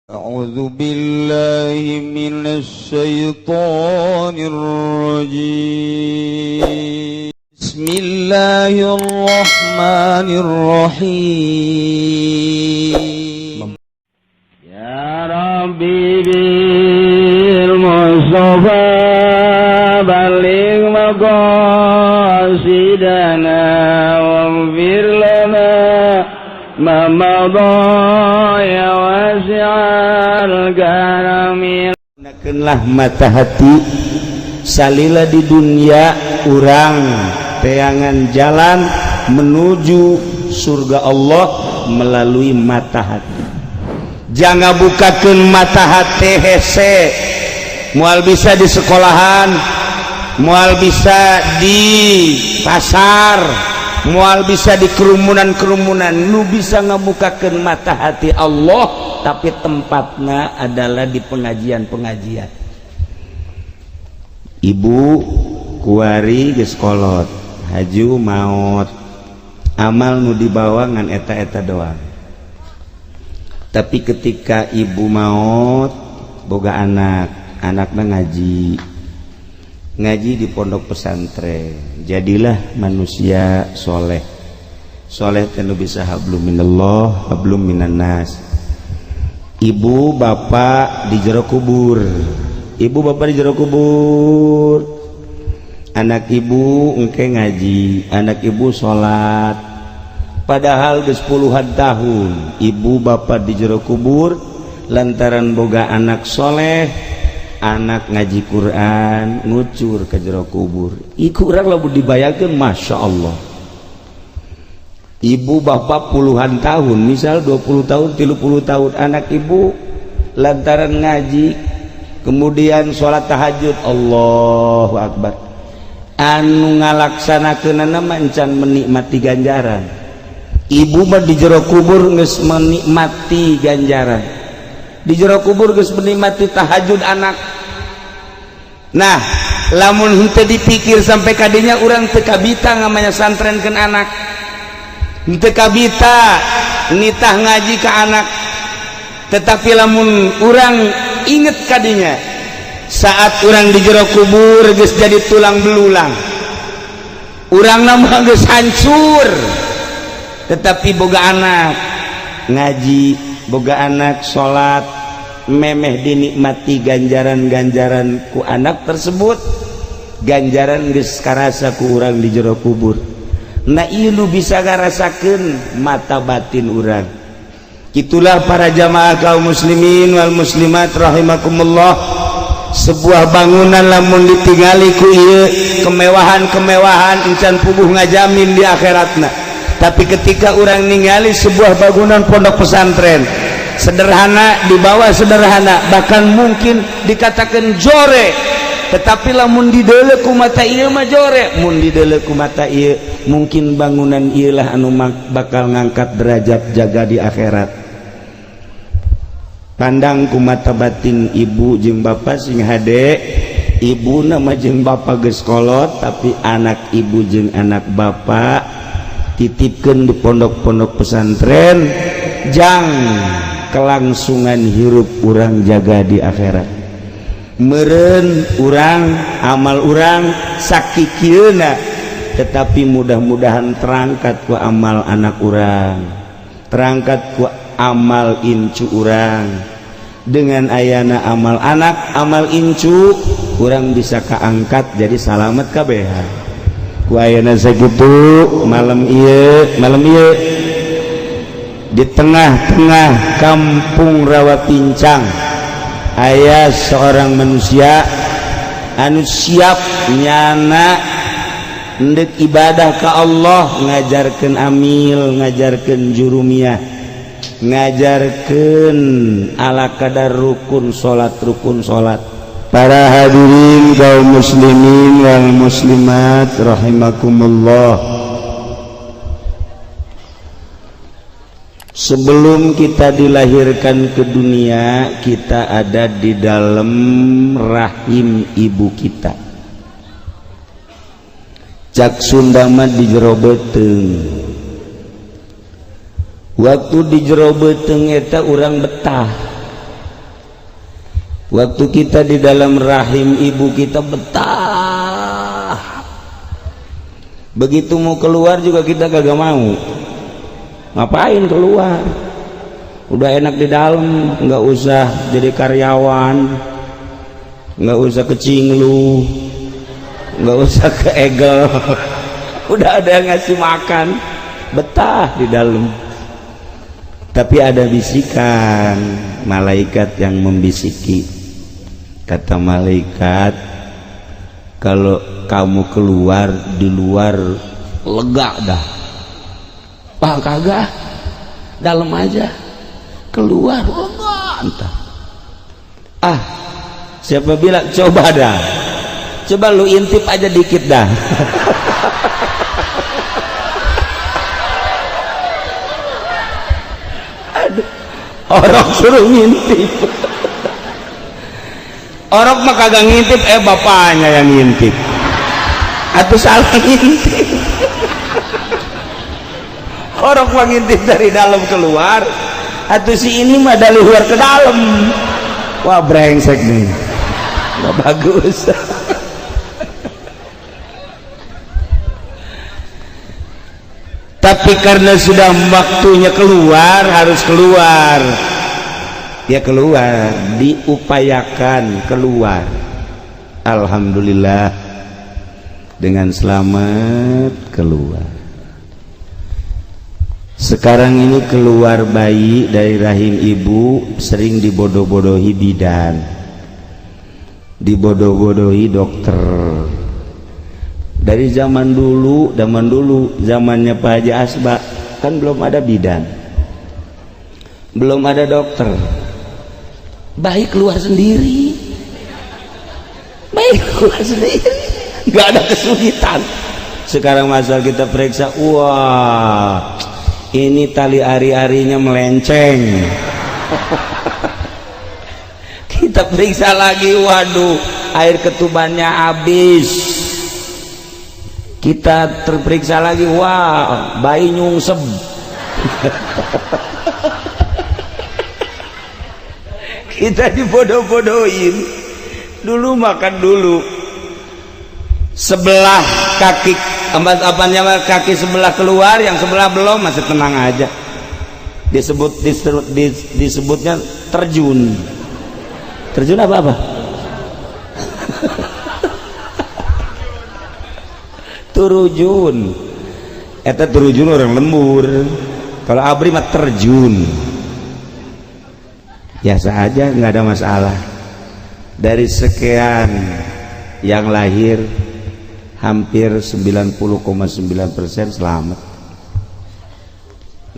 أعوذ بالله من الشيطان الرجيم بسم الله الرحمن الرحيم يا ربي بالمصطفى بلغ مقاصدنا واغفر لنا ما مضى ya wasi'al karamil. Gunakanlah mata hati salila di dunia urang teangan jalan menuju surga Allah melalui mata hati. Jangan bukakan mata hati hese mual bisa di sekolahan, mual bisa di pasar, mual bisa di kerumunan-kerumunan, nu bisa ngebukakan mata hati Allah, tapi tempatnya adalah di pengajian-pengajian. Ibu kuari geus kolot, haju maot, amal nu dibawa ngan eta-eta doang. Tapi ketika ibu maot boga anaknya ngaji di pondok pesantren, jadilah manusia soleh. Soleh tenu bisa hablum minallah hablum minannas. Ibu bapak di jero kubur, ibu bapak di jero kubur, anak ibu engke ngaji, anak ibu sholat, padahal geus puluhan tahun ibu bapak di jero kubur lantaran boga anak soleh, anak ngaji Quran ngucur ke jero kubur. Iku urang lamun dibayangkeun masya Allah. Ibu bapak puluhan tahun, misal 20 tahun 30 tahun, anak ibu lantaran ngaji kemudian sholat tahajud, Allahu Akbar, anu ngalaksanakeunana mancan menikmati ganjaran. Ibu mah di jero kubur geus menikmati ganjaran, di jero kubur geus menikmati tahajud anak. Nah, lamun henteu dipikir sampai kadinya urang teu kabita ngamanya santrenkeun anak, henteu kabita nitah ngaji ke anak. Tetapi lamun urang inget kadinya saat urang di jero kubur geus jadi tulang belulang, urang mah geus hancur, tetapi boga anak ngaji, boga anak sholat, memeh dinikmati ganjaran-ganjaran ku anak tersebut, ganjaran geus karasa ku urang di jero kubur. Nah ieu nu bisa ngarasakeun mata batin urang. Itulah para jamaah kaum muslimin wal muslimat rahimakumullah, sebuah bangunan lamun ditingali ku ieu kemewahan-kemewahan encan puguh ngajamin di akhiratna. Tapi ketika orang ningali sebuah bangunan pondok pesantren sederhana, dibawa sederhana, bahkan mungkin dikatakan jore, tetapi lamun dideuleu ku mata ieu mah jore, mun dideuleu ku mata ieu mungkin bangunan ieu lah anu bakal ngangkat derajat jaga di akhirat. Pandang ku mata batin ibu jeung bapak sing hade, ibu nama jeung bapak geus kolot, tapi anak ibu jeung anak bapak titipkeun di pondok-pondok pesantren, jang kelangsungan hirup urang jaga di akhirat. Meureun urang amal urang sakikieuna, tetapi mudah-mudahan terangkat ku amal anak urang, terangkat ku amal incu urang. Dengan ayana amal anak, amal incu, urang bisa kaangkat jadi salamet kabehan. Ku ayana sakitu malam ieu di tengah-tengah kampung Rawapincang aya seorang manusia anu siap nyana endek ibadah ka Allah, ngajarkeun amil, ngajarkeun jurumiyah, ngajarkeun ala kadar rukun salat. Para hadirin kaum muslimin wal muslimat rahimakumullah, sebelum kita dilahirkan ke dunia, kita ada di dalam rahim ibu kita. Cak Sunda mah di jero beuteung. Waktu di jero beuteung eta urang betah, Waktu kita di dalam rahim ibu kita betah, begitu mau keluar juga kita kagak mau. Ngapain keluar? Udah enak di dalam, nggak usah jadi karyawan, nggak usah ke Cinglu, nggak usah ke Egel. Udah ada yang ngasih makan, betah di dalam. Tapi ada bisikan malaikat yang membisiki. Kata malaikat, kalau kamu keluar di luar lega dah. Pak kagak, dalam aja. Keluar lega entah. Ah, siapa bilang? Coba dah. Coba lu intip aja dikit dah. Aduh, orang suruh ngintip. Orang mah kagak ngintip, bapaknya yang ngintip. Atau salah ngintip. Orang mah ngintip dari dalam keluar, atau si ini mah dari luar ke dalam. Wah, brengsek nih, nggak bagus. Tapi karena sudah waktunya keluar, harus keluar. Ya keluar, diupayakan keluar. Alhamdulillah dengan selamat keluar. Sekarang ini keluar bayi dari rahim ibu sering dibodoh-bodohi bidan, dibodoh-bodohi dokter. Dari zaman dulu, zamannya Pak Haji Asba kan belum ada bidan, belum ada dokter. Bayi keluar sendiri, bayi keluar sendiri, nggak ada kesulitan. Sekarang masal kita periksa, wah, ini tali ari-arinya melenceng. Kita periksa lagi, waduh, air ketubannya habis. Kita terperiksa lagi, wah, bayi nyungsep. Kita dibodoh-bodohin. Dulu makan dulu, sebelah kaki apanya, kaki sebelah keluar, yang sebelah belum, masih tenang aja. Disebutnya terjun. Terjun apa? Turujun. Eta turujun orang lembur. Kalau abri mah terjun. Biasa aja, nggak ada masalah. Dari sekian yang lahir, hampir 90,9% selamat.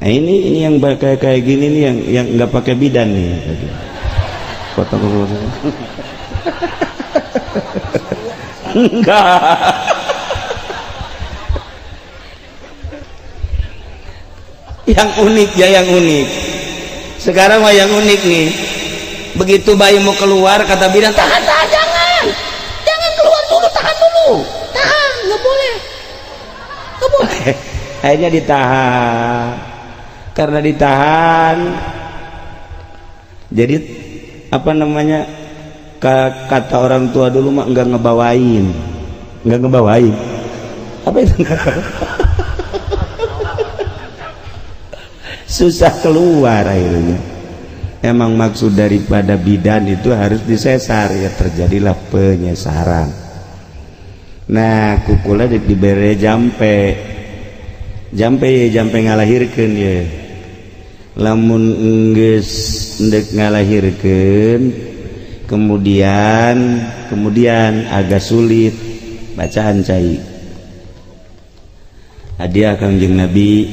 Nah ini yang kayak gini nih, yang nggak pakai bidan nih. Potong enggak. Yang unik ya, yang unik. Sekarang mah yang unik nih. Begitu bayi mau keluar, kata bidan, tahan, jangan keluar dulu, tahan dulu, tahan, nggak boleh. Akhirnya ditahan. Karena ditahan, jadi apa namanya, kata orang tua dulu mah nggak ngebawain. Apa itu? Susah keluar akhirnya. Emang maksud daripada bidan itu harus disesar, ya terjadilah penyesaran. Nah kukulnya diberi jampe ngalahirkan ya. Lamun enggeus ndek ngalahirkan, kemudian agak sulit bacaan cai. Hadiah Kangjeng Nabi,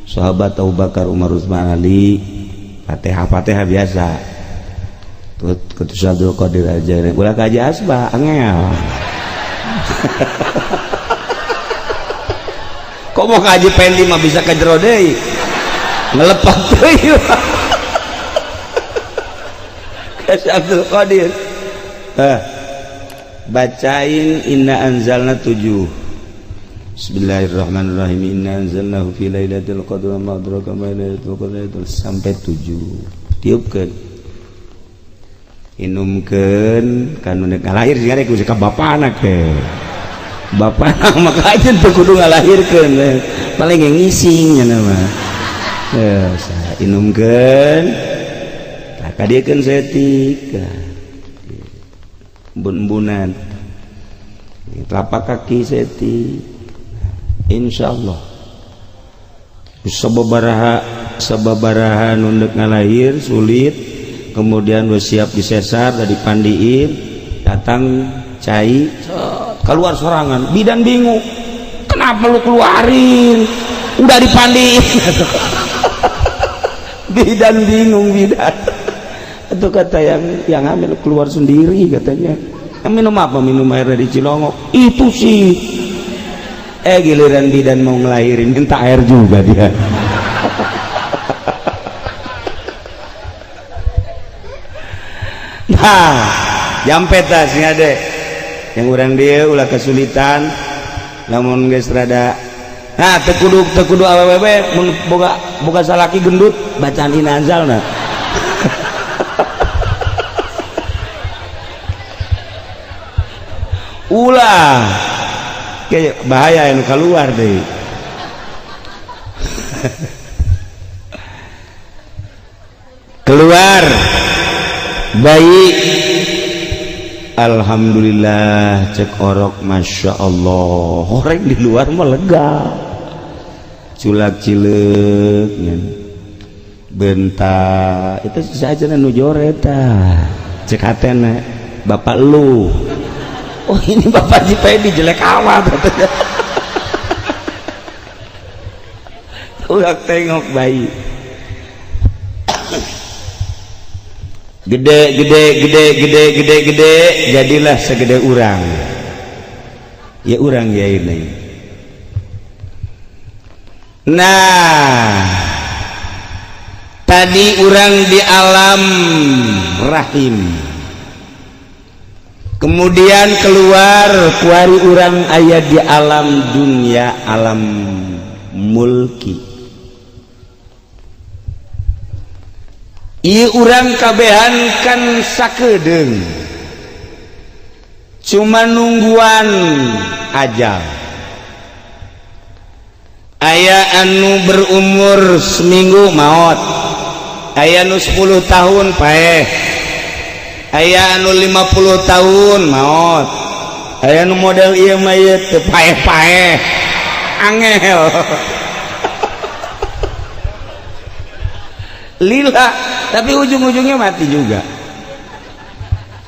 sahabat Abu Bakar, Umar, Utsman, Ali, Fatihah biasa. Kutus Abdul Qadir aja. Ulah kaji asbah angel. Kok mau kaji pendi mah bisa kajero deui. Ngelepat deui. Kutus Abdul Qadir. Bacain inna anzalna 7. Bismillahirrahmanirrahim. Inna anzalnahu fi lailatul qadr wa ma adraka ma lailatul qadr, sampai 7. Tiupkeun. inumkeun kan nu ngalahir sih ku ka bapana ke bapak maka aja tuh kudu ngalahirkeun paling ngising nya mah inumkeun tah kadiekeun setik embun-embunan telapak kaki setik insyaallah sababaraha nu neuk ngalahir sulit kemudian siap disesar dari pandiin datang cai keluar sorangan bidan bingung kenapa lu keluarin udah dipandiin bidan bingung bidan itu kata yang hamil keluar sendiri katanya minum apa minum air dari Cilongok itu sih giliran bidan mau ngelahirin minta air juga dia nah jampe tas ngade yang urang dia ulah kesulitan namun geus rada nah tekudu awewe mun boga salaki gendut bacaan inazalna ulah kayak bahaya yang keluar deh keluar bayi alhamdulillah cek orok masya Allah orang di luar mah lega culak cileuk bentar itu saja nu joreta cek hatena bapak lu oh ini bapak Jipedi jelek amat katanya udah tengok bayi gede jadilah segede urang ya urang ya ini nah tadi urang di alam rahim kemudian keluar kuari urang aya di alam dunia alam mulki ieu urang kabehan kan sakedeung cuma nungguan ajal aya anu berumur seminggu maot aya anu 10 tahun paeh aya anu 50 tahun maot aya anu model ieu mah teu paeh-paeh angel lila tapi ujung-ujungnya mati juga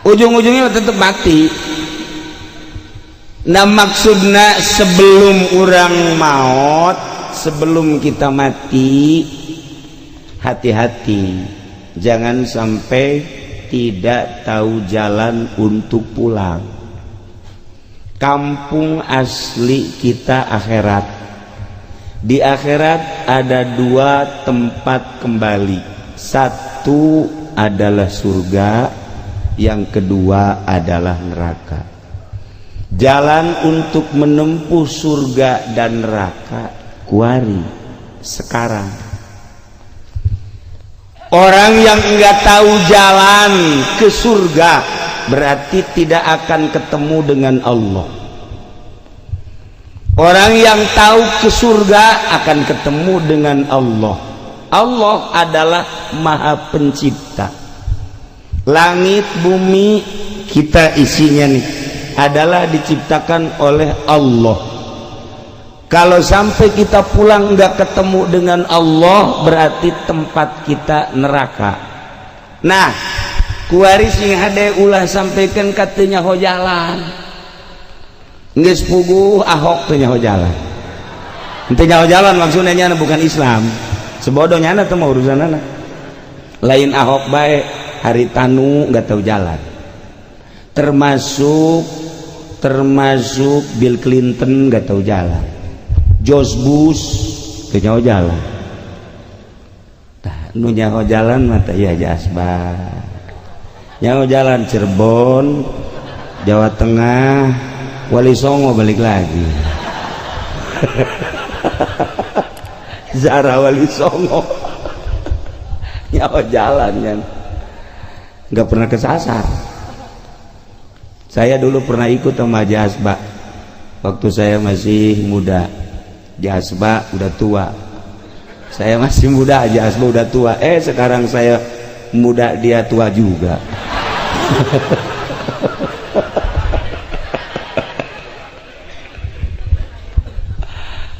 ujung-ujungnya tetap mati nah maksudna sebelum orang maut sebelum kita mati hati-hati jangan sampai tidak tahu jalan untuk pulang kampung asli kita akhirat di akhirat ada 2 tempat kembali satu adalah surga yang kedua adalah neraka jalan untuk menempuh surga dan neraka kuari sekarang orang yang enggak tahu jalan ke surga berarti tidak akan ketemu dengan Allah orang yang tahu ke surga akan ketemu dengan Allah Allah adalah maha pencipta langit bumi kita isinya nih adalah diciptakan oleh Allah kalau sampai kita pulang nggak ketemu dengan Allah berarti tempat kita neraka nah kuari sing hade ulah sampaikan katanya ho jalan geus puguh Ahok teh nyaho jalan henteu nyaho jalan maksudnya nya bukan Islam sebodohnya teh mah urusanana lain Ahok bae Haritanu nggak tahu jalan termasuk Bill Clinton nggak tahu jalan George Bush teu nyaho jalan tah nu nyaho jalan mah teh ya jasbar nyaho jalan Cirebon Jawa Tengah Wali Songo balik lagi Zara Wali Songo nyawa jalan kan nggak pernah kesasar. Saya dulu pernah ikut sama Jasba waktu saya masih muda. Jasba udah tua, saya masih muda, Jasba udah tua. Sekarang saya muda, dia tua juga.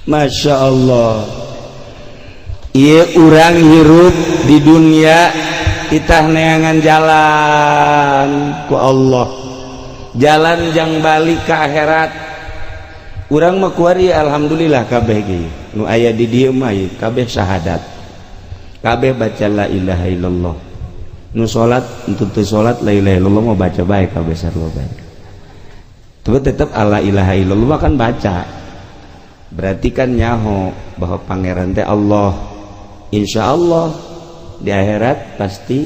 Masya Allah. Iya, orang hirup di dunia kita neangan jalan ku Allah, jalan jang balik ke akhirat. Urang mah kuari alhamdulillah kabeh ge nu aya di dieu mah kabeh syahadat, kabeh baca la ilaha illallah. Nu salat untuk teu salat la ilaha illallah mah baca bae kabeh sarua bae. Tapi tetap la ilaha illallah kan baca. Berarti kan nyaho bahwa pangeran teh Allah. Insya Allah di akhirat pasti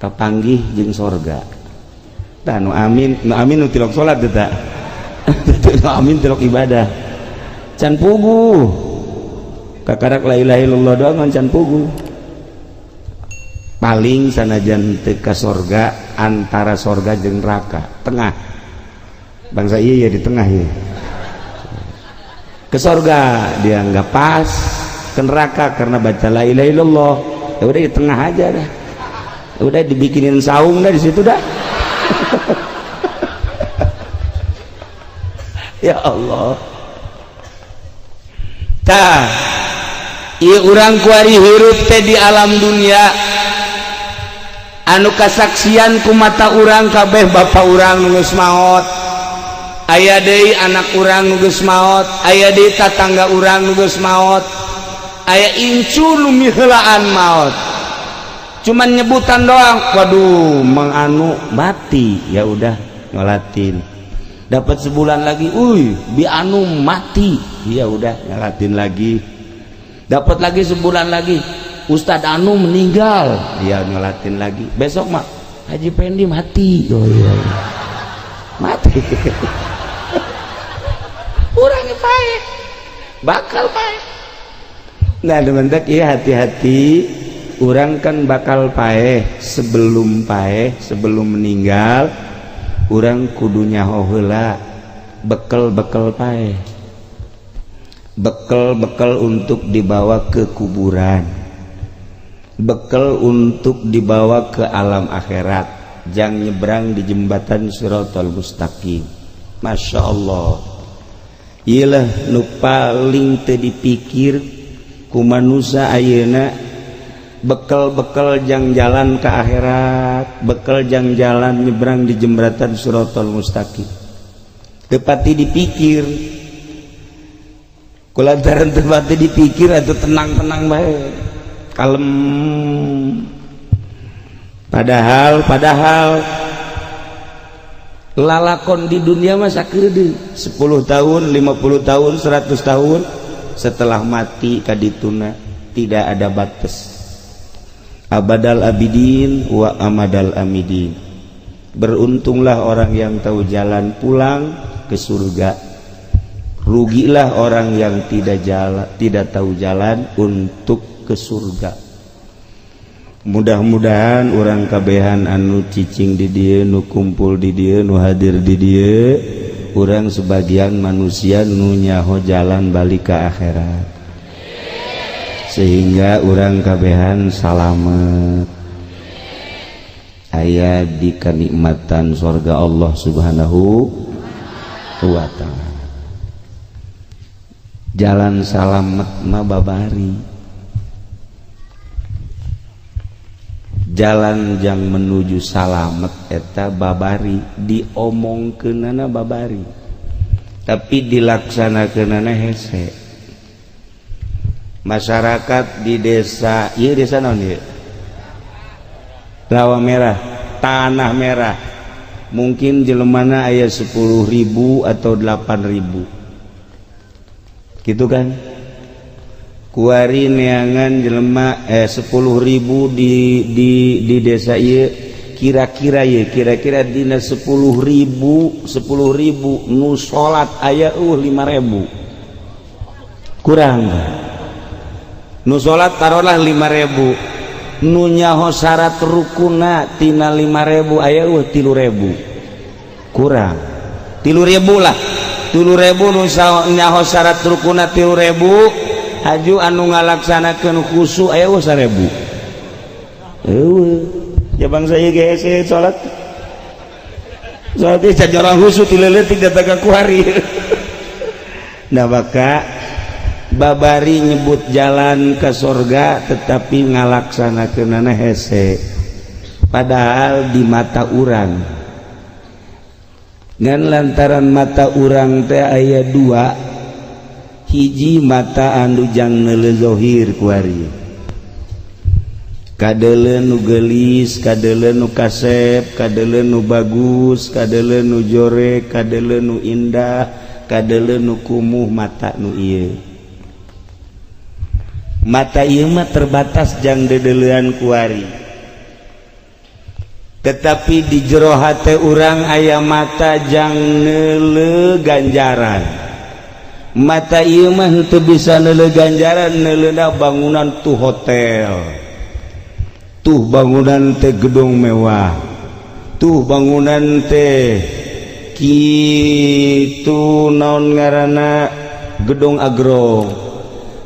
kapanggih jeung sorga. Tah nu amin nu tilok salat teh tak. Nu amin tilok ibadah. Can pugu. Kakarak la ilaha illallah doang can pugu. Paling sanajan teu ka sorga, antara sorga jeung neraka, tengah. Bangsa ieu ya di tengah ieu. Ke sorga dia nggak pas, ke neraka karena baca la ilaha illallah. Ya udah di tengah aja dah. Ya udah dibikinin saung dah di situ dah. Ya Allah. Tah, ieu urang kuari hirup teh di alam dunia. Anu kasaksian ku mata urang kabeh bapa urang nu geus maot. Aya deui anak urang nu geus maot, aya deui tatangga urang nu geus maot, aya incu nu miheulaan maot. Cuman nyebutan doang, waduh mang anu mati, ya udah nyolatin. Dapat sebulan lagi, bi anu mati, ya udah nyolatin lagi. Dapat lagi sebulan lagi, Ustadz anu meninggal, ya nyolatin lagi. Besok mah Haji Pendi mati, oh iya, mati. Urang pae bakal pae. Nah dementek iya hati-hati, urang kan bakal pae sebelum meninggal urang kudu nyaho heula bekel pae, bekel untuk dibawa ke kuburan, bekel untuk dibawa ke alam akhirat, jang nyebrang di jembatan Shiratal Mustaqim. Masya Allah. Iyalah nu paling teu dipikir ku manusia ayeuna, bekel jang jalan ke akhirat, bekel jang jalan nyebrang di jembatan Shiratal Mustaqim. Teu pati dipikir. Kulantaran teu pati dipikir atuh tenang-tenang bae. Kalem. Padahal lalakon di dunia mah sakeudeu 10 tahun, 50 tahun, 100 tahun setelah mati kadituna tidak ada batas. Abadal abidin wa amadal amidin. Beruntunglah orang yang tahu jalan pulang ke surga. Rugilah orang yang tidak tahu jalan untuk ke surga. Mudah-mudahan orang kabehan anu cicing di dieu, nu kumpul di dieu, nu hadir di dieu, urang sebagian manusia nu nyaho jalan balik ke akhirat, sehingga urang kabehan salamet aya di kenikmatan surga Allah Subhanahu wa ta'ala. Jalan salamet mah babari, jalan yang menuju salamet eta babari, diomongkeunana babari tapi dilaksanakeunana hese. Masyarakat di desa ieu desa naon ieu? Rawa Merah, Tanah Merah, mungkin jelemana aya 10.000 atau 8.000 gitu kan. Kuari neangan jelema 10.000 di desa ieu, kira-kira dina 10.000 nu salat aya 5.000 kurang. Nu salat taruhlah 5.000, nunyaho syarat rukuna tina 5.000 aya 3.000 kurang 3.000 lah 3.000 nyaho syarat rukuna 3.000 haju anu ngalaksanakeun khusyuk aya 1.000 ya bangsa ieu ge salat teh cacorang khusyuk tileuleuk datang ku hari nah maka babari nyebut jalan ke surga tetapi ngalaksanakeunana hese padahal di mata urang ngan lantaran mata urang teh aya 2 hiji mata anu jang neuleuh zahir ku ari kadeuleu nu geulis kadeuleu nu kasep kadeuleu nu bagus kadeuleu nu jorek kadeuleu nu indah kadeuleu nu kumuh mata nu ieu mata ieu mah terbatas jang dedeleuan kuari tetapi di jero hate urang aya mata jang neuleuh ganjaran mata ieu mah henteu bisa neuleuh ganjaran neuleuhna bangunan tu hotel tuh bangunan teh gedung mewah tuh bangunan teh kitu naon ngaranna gedung agro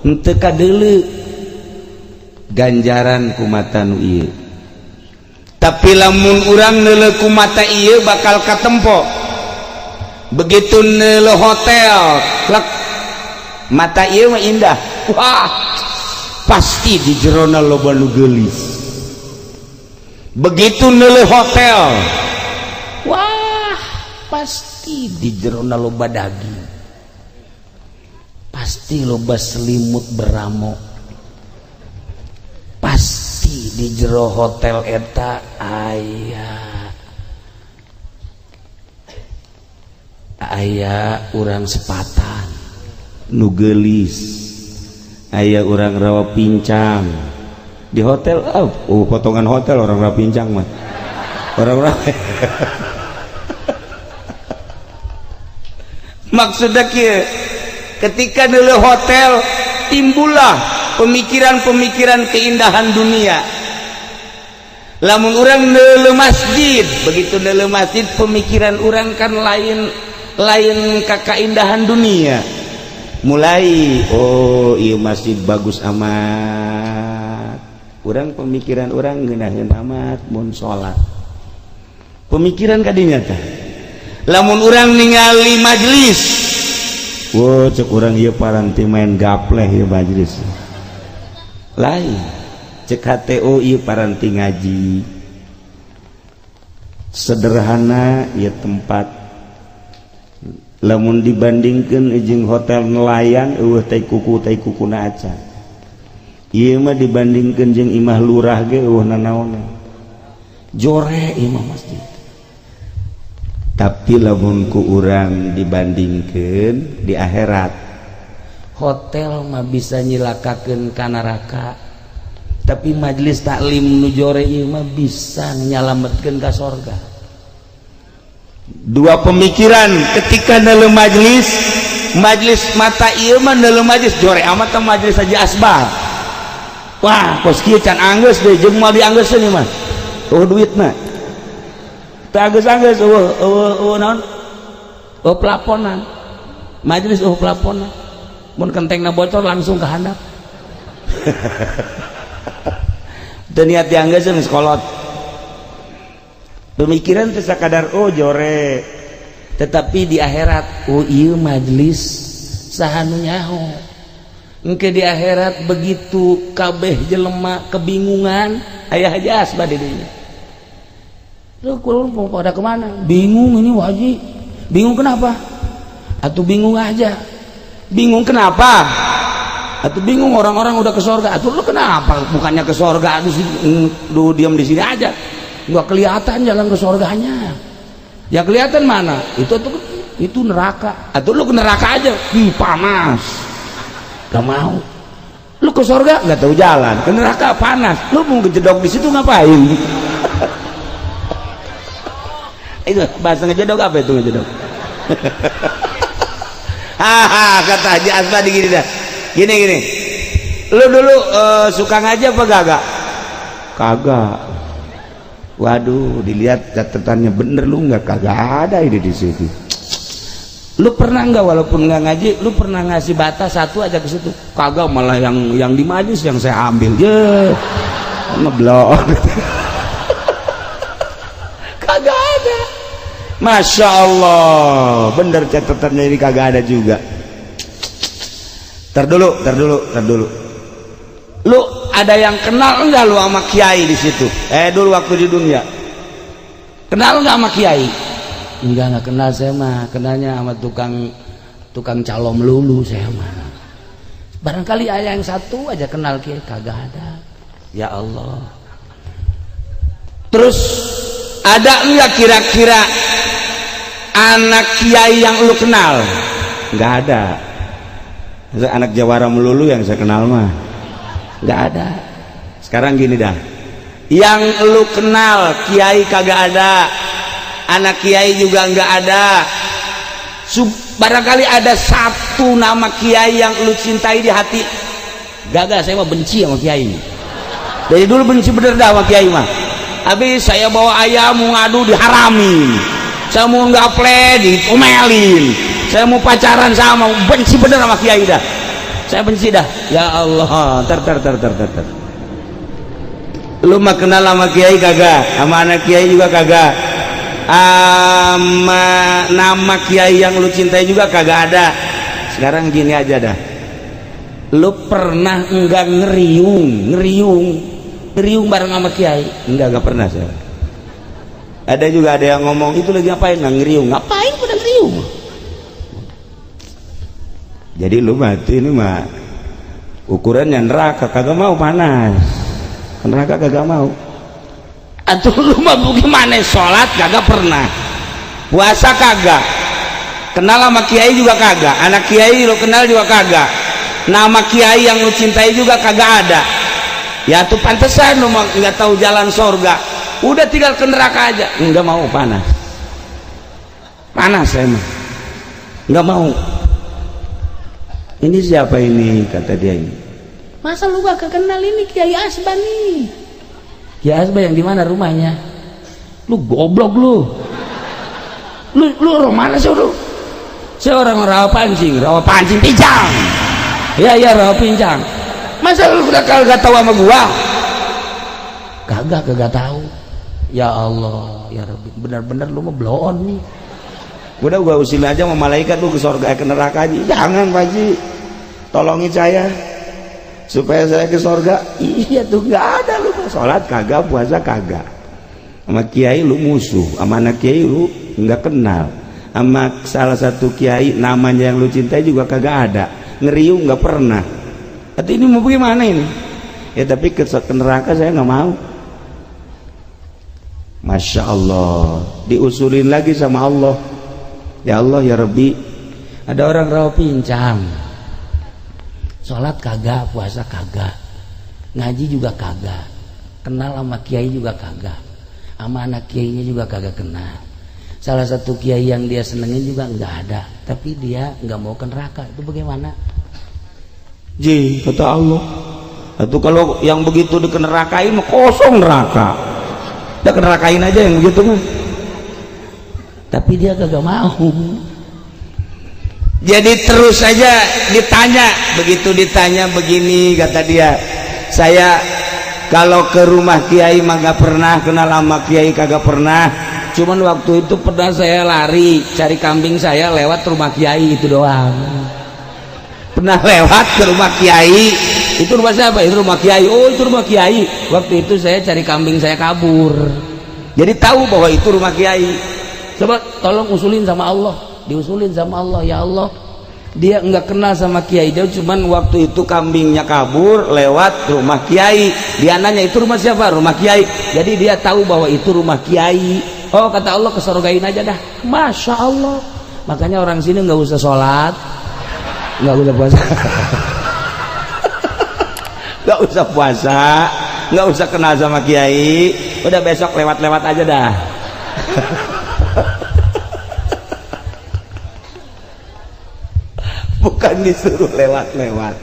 henteu kadeuleu ganjaran ku mata nu ieu tapi lamun urang neuleuh ku mata ieu bakal katempo begitu neuleuh hotel klek mata ieu mah indah wah pasti di jerona loba nu geulis begitu neuleuh hotel wah pasti di jerona loba daging pasti loba selimut beramo pasti di jero hotel eta aya urang sepatan nu geulis aya urang rawa pincang di hotel potongan hotel orang rawa pincang mah orang maksudnya kieu ketika neuleuh hotel timbullah pemikiran-pemikiran keindahan dunia lamun urang neuleuh masjid begitu neuleuh masjid pemikiran urang kan lain ka keindahan dunia mulai ieu masjid bagus amat urang pemikiran urang ngeunaheun amat mun salat pemikiran kadinya teh lamun urang ningali majelis wow cek urang ieu paranti main gapleh ieu majelis lain cek HTO ieu paranti ngaji sederhana ieu tempat lamun dibandingkeun jeung hotel nelayan eueuh teh kukuna acan ieu mah dibandingkeun jeung imah lurah ge eueuh nanaonna jore ieu mah masjid tapi lamun ku urang dibandingkeun di akhirat hotel mah bisa nyilakakeun ka neraka tapi majelis taklim nu jore ieu mah bisa nyalametkeun ka surga dua pemikiran ketika neuleuh majelis mata ieu mah neuleuh majelis jore amat teh majelis Haji Asbar wah kos kieu can anggeus deui jeung moal dianggeuskeun ieu mah duitna tageus-anggeus naon plaponan majelis plaponan mun kentengna bocor langsung ke handap teu niat dianggeuskeun geus kolot pemikiran teh sakadar jore tetapi di akhirat ieu majelis saha nu nyaho engke di akhirat begitu kabeh jelema kebingungan aya Haji Asbar di dinya lu pada kemana? Bingung ini Haji. Bingung kenapa? Atuh bingung aja. Bingung kenapa? Atuh bingung orang-orang udah ke surga. Atuh lu kenapa? Bukannya ke surga, lu diam di sini aja. Nggak kelihatan jalan ke surganya. Ya kelihatan mana? Itu neraka. Atuh lu ke neraka aja. Panas. Gak mau. Lu ke surga nggak tahu jalan. Ke neraka panas. Lu mau kejedok di situ ngapain? Itu bahasa ngejedok apa itu ngejedok? Kata Haji Asbar gini dah. Gini. Lu dulu suka ngaji apa gak? Kagak. Waduh, dilihat catatannya bener lu nggak, kagak ada ini di situ. Lu pernah nggak walaupun nggak ngaji, lu pernah ngasih batas satu aja ke situ? Kagak, malah yang di majlis yang saya ambil. Ye, ngeblok. Kagak ada. Masya Allah, bener catatannya ini kagak ada juga. Tar dulu. Lu ada yang kenal enggak lu sama kiai di situ? Dulu waktu di dunia. Kenal enggak sama kiai? Enggak kenal saya mah. Kenalnya sama tukang calom melulu saya mah. Barangkali ada yang satu aja kenal kiai, kagak ada. Ya Allah. Terus ada enggak kira-kira anak kiai yang lu kenal? Enggak ada. Anak Jawara melulu yang saya kenal mah nggak ada. Sekarang gini dah, yang lu kenal kiai kagak ada, anak kiai juga nggak ada. Barangkali ada satu nama kiai yang lu cintai di hati. Gak, saya mah benci sama kiai. Dari dulu benci bener dah sama kiai mah. Habis saya bawa ayam mau ngadu diharamin, saya mau gaple diomelin, saya mau pacaran sama, benci bener sama kiai dah. Saya benci dah. Ya Allah, tar. Lu mah kenal sama kiai kagak, sama anak kiai juga kagak, sama nama kiai yang lu cintai juga kagak ada. Sekarang gini aja dah, lu pernah enggak ngeriung bareng sama kiai? Enggak pernah saya. Ada juga ada yang ngomong itu lagi ngapain, nggak ngeriung. Ngapain pada ngeriung? Jadi lu mati ini mah ukurannya neraka, kagak mau panas. Neraka kagak mau. Atuh lu mah bagaimana? Sholat kagak pernah, puasa kagak, kenal sama kiai juga kagak, anak kiai lu kenal juga kagak, nama kiai yang lu cintai juga kagak ada. Ya tuh pantesan lu mah nggak tahu jalan surga. Udah tinggal ke neraka aja. Nggak mau, panas saya mah nggak mau. Ini siapa ini, kata dia ini. Masa lu gak kenal ini Kiai Asban nih? Kiai Asban yang di mana rumahnya? Lu goblok lu. Lu orang mana sih lu? Saya orang Rawa Pancing Pincang. Ya Rawa Pincang. Masa lu udah kagak tahu sama gua? Kagak tahu. Ya Allah, ya Rabbi, benar-benar lu mah blon nih. Gua usil aja sama malaikat lu ke surga ke neraka aja. Jangan Pak Haji, tolongin saya supaya saya ke surga. Iya tuh, nggak ada lu sholat kagak, puasa kagak, sama kiai lu musuh, sama anak kiai lu nggak kenal, sama salah satu kiai namanya yang lu cintai juga kagak ada, ngeriung nggak pernah. Tapi ini mau bagaimana ini? Ya tapi ke neraka saya nggak mau. Masya Allah, diusulin lagi sama Allah. Ya Allah ya Rabbi, ada orang Rawa Pincang, sholat kagak, puasa kagak, ngaji juga kagak, kenal sama kiai juga kagak, sama anak kiainya juga kagak kenal. Salah satu kiai yang dia senengin juga nggak ada, tapi dia nggak mau ke neraka. Itu bagaimana? Ji, kata Allah, itu kalau yang begitu dikenerakain mah kosong neraka. Udah kenerakain aja yang begitu mah. Tapi dia kagak mau. Jadi terus saja ditanya, begitu ditanya begini kata dia, saya kalau ke rumah kiai mah gak pernah, kenal sama kiai kagak pernah, cuman waktu itu pernah saya lari cari kambing saya lewat rumah kiai, itu doang. Pernah lewat ke rumah kiai, itu rumah siapa? Itu rumah kiai. Oh itu rumah kiai, waktu itu saya cari kambing saya kabur, jadi tahu bahwa itu rumah kiai. Coba tolong usulin sama Allah, diusulin sama Allah. Ya Allah, dia nggak kenal sama kiai, dia cuman waktu itu kambingnya kabur lewat rumah kiai, dia nanya itu rumah siapa? Rumah kiai. Jadi dia tahu bahwa itu rumah kiai. Oh kata Allah, kesurgain aja dah. Masya Allah. Makanya orang sini nggak usah sholat, nggak usah puasa, nggak usah puasa, nggak usah kenal sama kiai, udah besok lewat-lewat aja dah. Bukan disuruh lewat-lewat.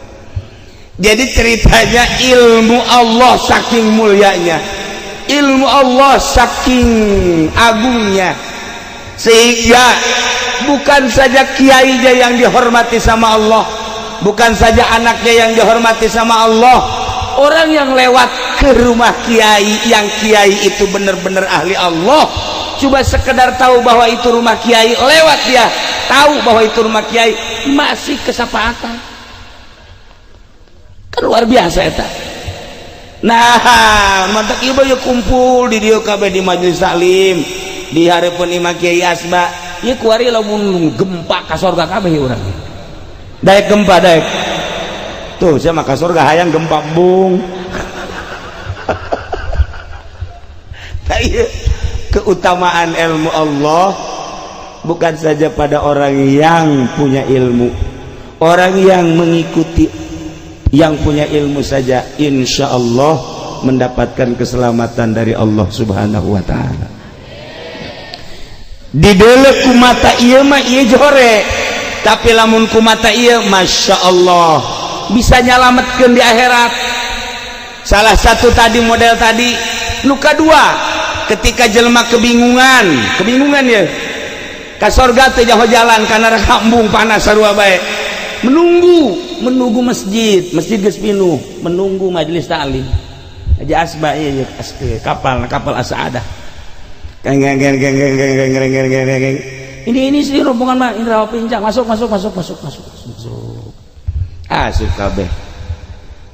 Jadi ceritanya ilmu Allah saking mulianya, ilmu Allah saking agungnya, sehingga bukan saja kiainya yang dihormati sama Allah, bukan saja anaknya yang dihormati sama Allah, orang yang lewat ke rumah kiai, yang kiai itu benar-benar ahli Allah, coba sekedar tahu bahwa itu rumah kiai, lewat dia tahu bahwa itu rumah kiai, masih kesapaatan. Kan luar biasa eta. Nah, mantap ieu bae kumpul di dieu kabeh di majelis taklim, di hareupeun Imam Kiai Asba. Ieu kuari lamun gempa ka sorga kabeh urang. Daek gempa daek. Tuh, saya mah ka sorga hayang gempa bung. Nah, ieu keutamaan ilmu Allah bukan saja pada orang yang punya ilmu, orang yang mengikuti yang punya ilmu saja insya Allah mendapatkan keselamatan dari Allah subhanahu wa ta'ala. Didelek ku mata ieu mah ieu jore, tapi lamun ku mata ieu masya Allah bisa nyalametkeun di akhirat. Salah satu tadi model tadi, nu kadua ketika jelema kebingungan ya ka sorga teh jaho jalan kana rek embung panas sarua bae, menunggu masjid geus pinuh, menunggu majelis taklim aja asba ieu kapal asaadah ini sih rombongan mah Indra Pincang masuk asup kabeh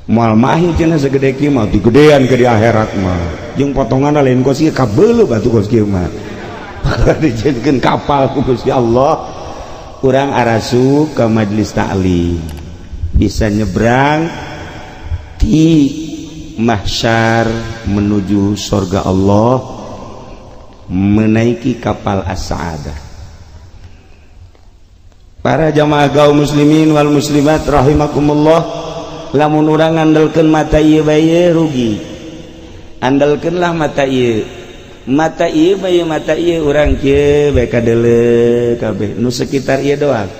moal mahi cenah segede kieu mah digedean ke di akhirat mah jeung potonganna lain kos ieu kabeuleuh batu kos kieu mah dijieunkeun kapal ku Gusti Allah. Kurang arasu ke majelis taklim bisa nyebrang di mahsyar menuju surga Allah, menaiki kapal as-sa'adah. Para jamaah kaum muslimin wal muslimat rahimakumullah, lamun urang ngandalkeun mata ieu bae rugi, andalkeunlah mata ieu bae urang kieu bae kadeuleu kabeh nu sekitar ieu doang.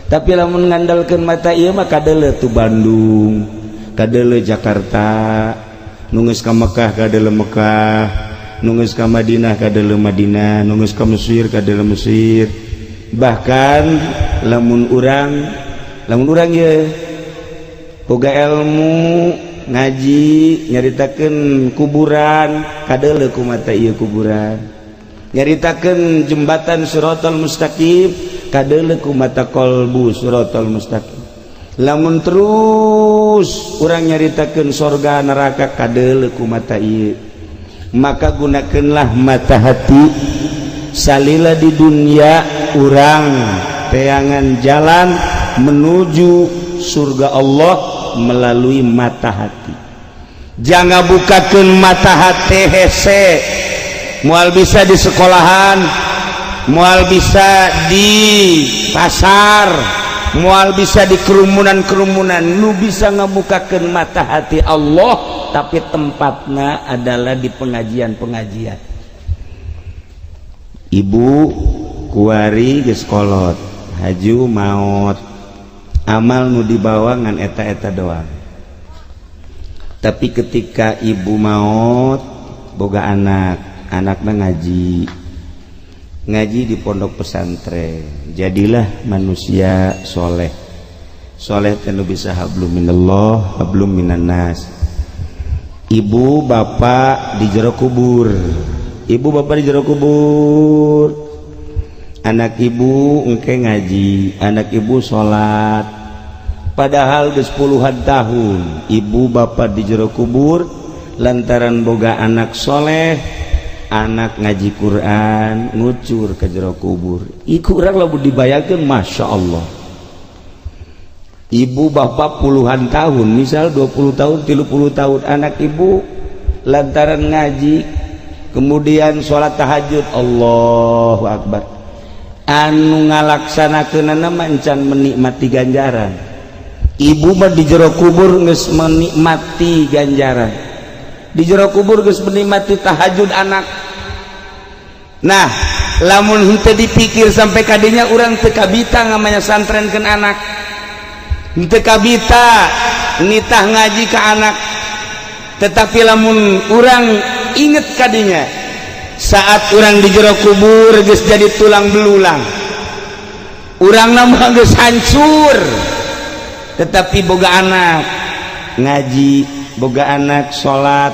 Tapi lamun ngandalkeun mata ieu mah kadeuleu tu Bandung, kadeuleu Jakarta, nu geus ka Mekah kadeuleu Mekah, nu geus ka Madinah kadeuleu Madinah, nu geus ka Mesir kadeuleu Mesir. Bahkan lamun urang ieu boga ilmu ngaji nyaritakeun kuburan kadeuleu ku mata ieu kuburan, nyaritakeun jembatan Siratal Mustaqim kadeuleu ku mata kolbu Siratal Mustaqim. Lamun terus urang nyaritakeun sorga neraka kadeuleu ku mata ieu, maka gunakeunlah mata hati. Salila di dunia urang teangan jalan menuju surga Allah melalui mata hati. Jangan bukakeun mata hati hese, moal bisa di sekolahan, moal bisa di pasar, moal bisa di kerumunan-kerumunan, nu bisa ngabukakeun mata hati Allah, tapi tempatnya adalah di pengajian-pengajian. Ibu kuari geus kolot, haju maot, amal nu dibawa ngan eta-eta doang. Tapi ketika ibu maot boga anakna ngaji di pondok pesantren, jadilah manusia soleh tenu bisa hablum minallah hablum minannas. Ibu bapak di jero kubur, anak ibu engke ngaji, anak ibu sholat, padahal geus puluhan tahun ibu bapak di jero kubur lantaran boga anak soleh, anak ngaji Quran ngucur ke jero kubur. Iku urang lamun dibayarkeun masya Allah. Ibu bapak puluhan tahun, misal 20 tahun 30 tahun, anak ibu lantaran ngaji kemudian sholat tahajud, Allahu Akbar, anu ngalaksanakeunana mah encan menikmati ganjaran. Ibu mah di jero kubur geus menikmati ganjaran, di jero kubur geus menikmati tahajud anak. Nah, lamun henteu dipikir sampai kadinya urang teu kabita ngamanya santrenkeun anak, henteu kabita nitah ngaji ke anak, tetapi lamun urang inget kadinya saat urang di jero kubur geus jadi tulang belulang, urang mah geus hancur, tetapi boga anak ngaji, boga anak sholat,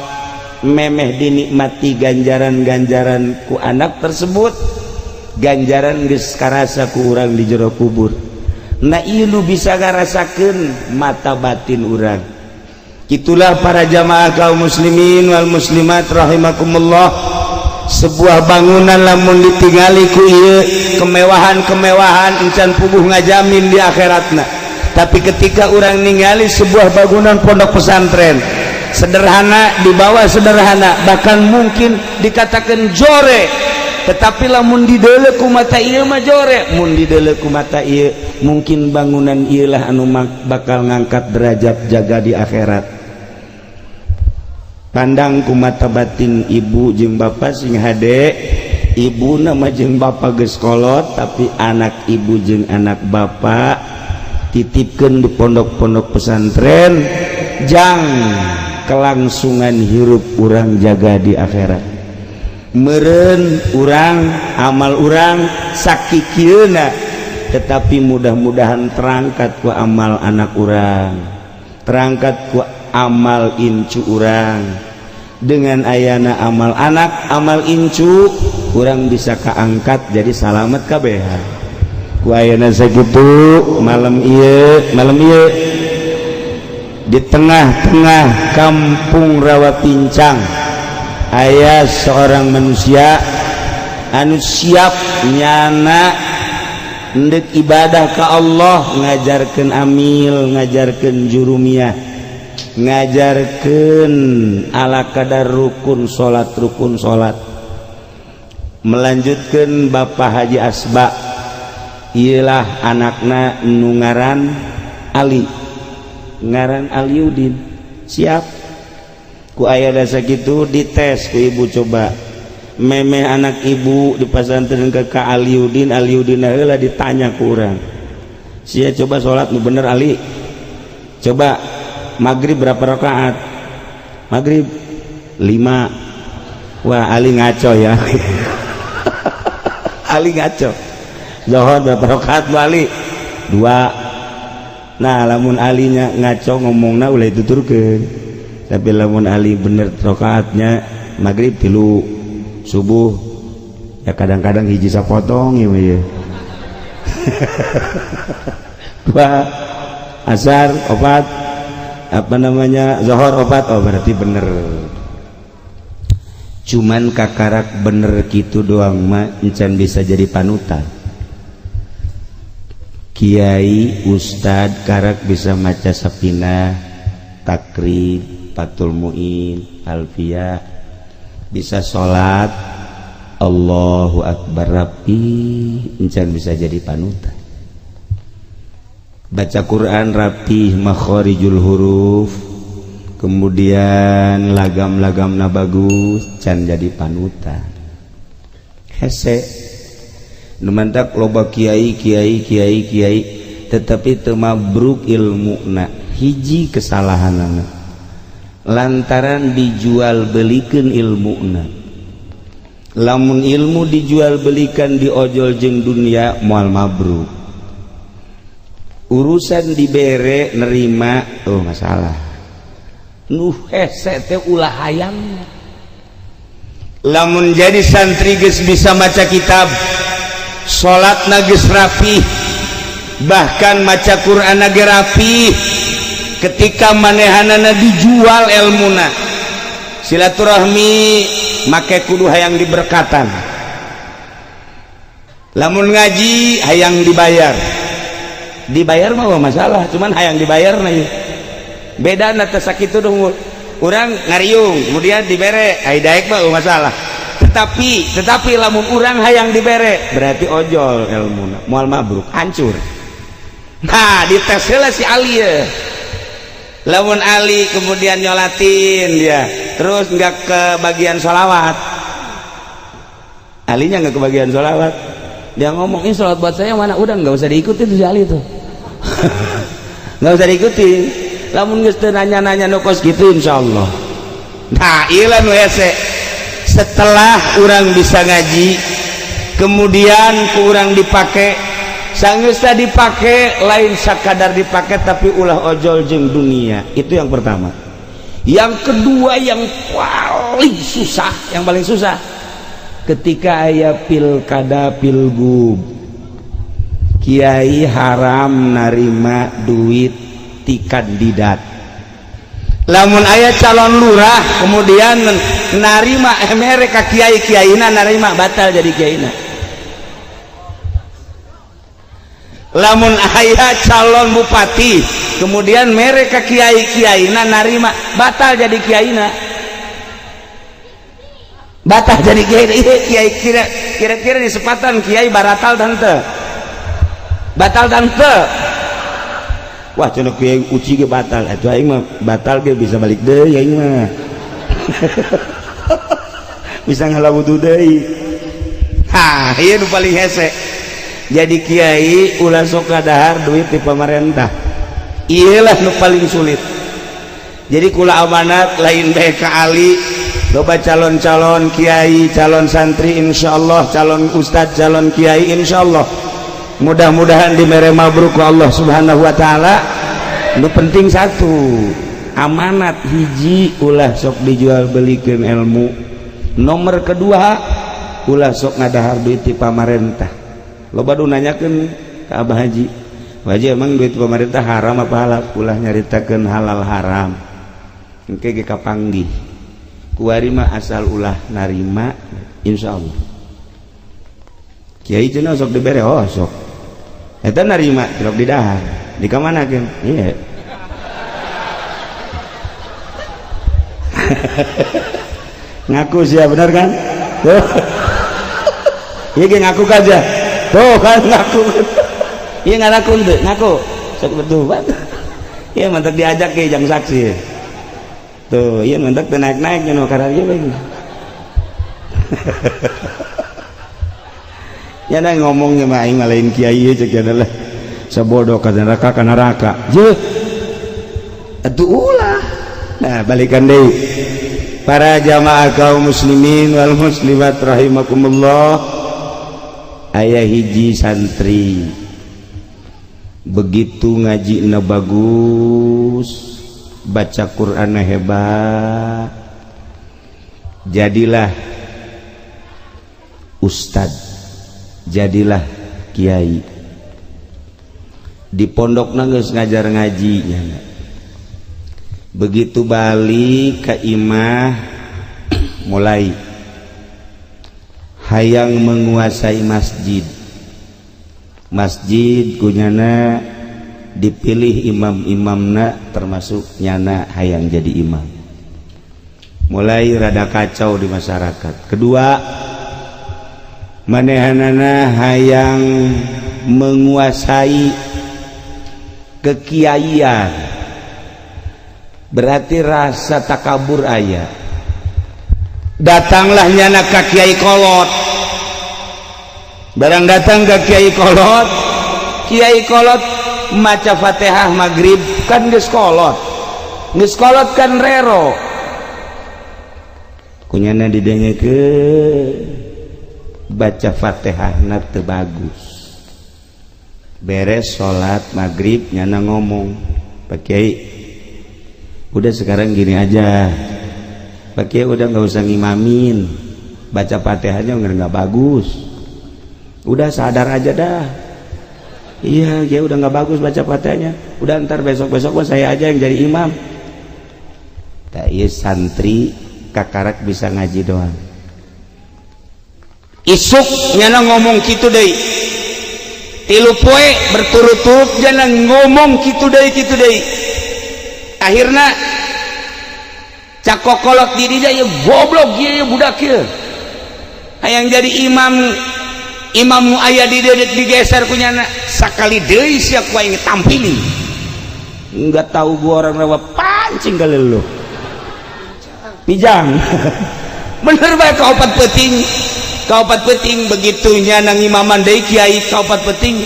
memeh dinikmati ganjaran-ganjaran ku anak tersebut, ganjaran geus karasa ku urang di jero kubur. Nah ieu nu bisa ngarasakeun mata batin urang. Itulah para jamaah kaum muslimin wal muslimat rahimakumullah, sebuah bangunan lamun ditingali ku ieu kemewahan-kemewahan encan puguh ngajamin di akhiratna. Tapi ketika orang ningali sebuah bangunan pondok pesantren sederhana, dibawa sederhana, bahkan mungkin dikatakan jore, tetapi lamun dideuleu ku mata ieu mah jore, mun dideuleu ku mata ieu mungkin bangunan ieu lah anu bakal ngangkat derajat jaga di akhirat. Pandang ku mata batin ibu jeung bapa sing hade, ibu nama jeung bapa geus kolot, tapi anak ibu jeung anak bapa titipkeun di pondok-pondok pesantren, jang kelangsungan hirup urang jaga di akhirat. Meureun urang amal urang sakikieuna, tetapi mudah-mudahan terangkat ku amal anak urang, terangkat ku amal incu urang. Dengan ayana amal anak, amal incu, urang bisa kaangkat jadi salamet kabehan. Ku ayana sakitu malam ieu di tengah-tengah kampung Rawapincang aya seorang manusia anu siap nyana ndek ibadah ka Allah, ngajarkeun amil, ngajarkeun jurumiyah, ngajarkeun ala kadar rukun salat, melanjutkeun Bapak Haji Asba. Ialah anakna nu ngaran Ali, ngaran Aliudin, siap ku aya da sakitu dites ku ibu, coba memeh anak ibu di pesantren ke ka Aliudin, Aliudin heula ditanya ku urang, sia coba salat nu bener Ali, coba maghrib berapa rakaat? Maghrib 5. Wah Ali ngaco ya. Ali ngaco. Zuhur berapa rakaat Ali? 2. Nah lamun alinya ngaco ngomongna ulah dituturkeun, tapi lamun Ali bener rakaatnya maghrib 3, subuh ya kadang-kadang hiji sapotong ya. 2 asar 4 zuhur 4. Oh berarti bener. Cuman kakarak bener gitu doang mah encan bisa jadi panutan. Kiai, ustad, karak bisa maca sapina, takrib, patul mu'in, alfiyah, bisa sholat, Allahu Akbar rapi, encan bisa jadi panutan. Baca Quran rapi, makhorijul huruf, kemudian lagam-lagamna bagus, can jadi panutan. Hese numantak loba kiai tetapi teu mabruk ilmuna, hiji kesalahanana lantaran dijual belikeun ilmuna. Lamun ilmu dijual belikan diojol jeung dunia moal mabruk. Urusan dibere nerima masalah. Nu hese teh ulah hayangna. Lamun jadi santri geus bisa maca kitab, salatna geus rapi, bahkan maca Quran ge rapi, ketika manehanana dijual ilmuna, silaturahmi make kudu hayang diberkatan. Lamun ngaji hayang dibayar mah masalah, cuman hayang dibayar na ieu. Beda na teh sakitu dong, urang ngariung kemudian dibere ai daek mah masalah. Tetapi lamun urang hayang dibere berarti ojol ilmuna, moal mabruk, hancur. Nah dites heula si Ali ya. Lamun Ali kemudian nyolatin dia, terus enggak ke bagian sholawat, Alinya enggak ke bagian sholawat, dia ngomong ini sholawat buat saya mana, udah nggak usah diikuti tuh si Ali tuh. Nggak usah diikuti. lamun geus teu nanya-nanya nu kos kitu insyaallah. Nah ieu nu hese setelah orang bisa ngaji kemudian ku urang dipake sanggeus teh dipake lain sakadar dipake tapi ulah ojol jeung dunia. Itu yang pertama. Yang kedua yang paling susah ketika aya pilkada pilgub kiai haram narima duit ti kandidat. Lamun aya calon lurah kemudian narima mere ka kiai-kiaina narima batal jadi kiaina. Lamun aya calon bupati kemudian mere ka kiai-kiaina narima batal jadi kiaina. Batal jadi kiai. Kiai kira-kira di sepatan kiai baratal dan teu. Batal dan teu. Wah cenah kiai uci ge batal. Atuh aing mah batal ge bisa balik deui aing mah. Bisa ngalabutu deui. Hah, ieu nu paling hese. Jadi kiai ulah sok kadahar duit di pemerintah. Iyalah nu paling sulit. Jadi kula amanat lain bae ka ali loba calon-calon kiai, calon santri insyaallah, calon ustad, calon kiai insyaallah. Mudah-mudahan dimere mabruk ku Allah Subhanahu wa taala. Nu penting satu, amanat hiji ulah sok dijual belikeun ilmu. Nomor kedua ulah sok ngadahar duit ti pamarentah. Loba nu nanyakeun ka Abah Haji, Haji emang duit pemerintah haram apa halal? Ulah nyaritakeun halal haram. Engke ge kapanggih. Kuari mah asal ulah narima insyaallah. Kiai cenah sok dibere oh sok. Eta narima sok didahar. Di ka manakeun? Iya. Ngaku sih ya benar kan? Tuh. Iya ge ngaku aja. Tuh kan ngaku. Iya ngaku teu, ngaku. Sok betul banget. Iya mantap diajak ke jang saksi. Tuh, iya mantap teu naik-naik nyono kararieu bae. Ya da ngomongnya mah aing lain kiai ceuk adalah sabodo ka neraka ka neraka. Ye. Atuh ulah. Nah, balikan deui. Para jamaah kaum muslimin wal muslimat rahimakumullah. Aya hiji santri begitu ngajina bagus, baca Quran hebat, jadilah ustad, jadilah kiai. Di pondokna geus ngajar ngaji nya. Begitu balik ka imah mulai hayang menguasai masjid. Masjid kunyana dipilih imam-imamna termasuk nyana hayang jadi imam. Mulai rada kacau di masyarakat. Kedua, manehanana hayang menguasai kekiaian. Berarti rasa takabur aya. Datanglah nyana ka kiai kolot. Barang datang ke kiai kolot maca Fatihah maghrib kan geus kolot kan rero kunyana didengekeun baca Fatihahna teu bagus. Beres salat maghrib nyana ngomong, Pak Kiai udah sekarang gini aja, Pak Kiai udah nggak usah ngimamin, baca Fatihahnya nggak bagus, udah sadar aja dah. Iya ya udah nggak bagus baca Fatihahnya, udah ntar besok saya aja yang jadi imam. Tak iya santri kakarak bisa ngaji doang. Isuk nyana ngomong kitu deui, 3 poe berturut-turut nyana ngomong kitu deui. Akhirna cakokolot diri dia ya goblok ieu budak ieu. Hayang jadi imam nu aya digeser kunyana sakali deui sia ku aing tampili. Enggak tahu gua orang rawa pancing kali lu. Pijang. Bener bae kaopat peuting begitu nyana ngimaman deui kiai kaopat peuting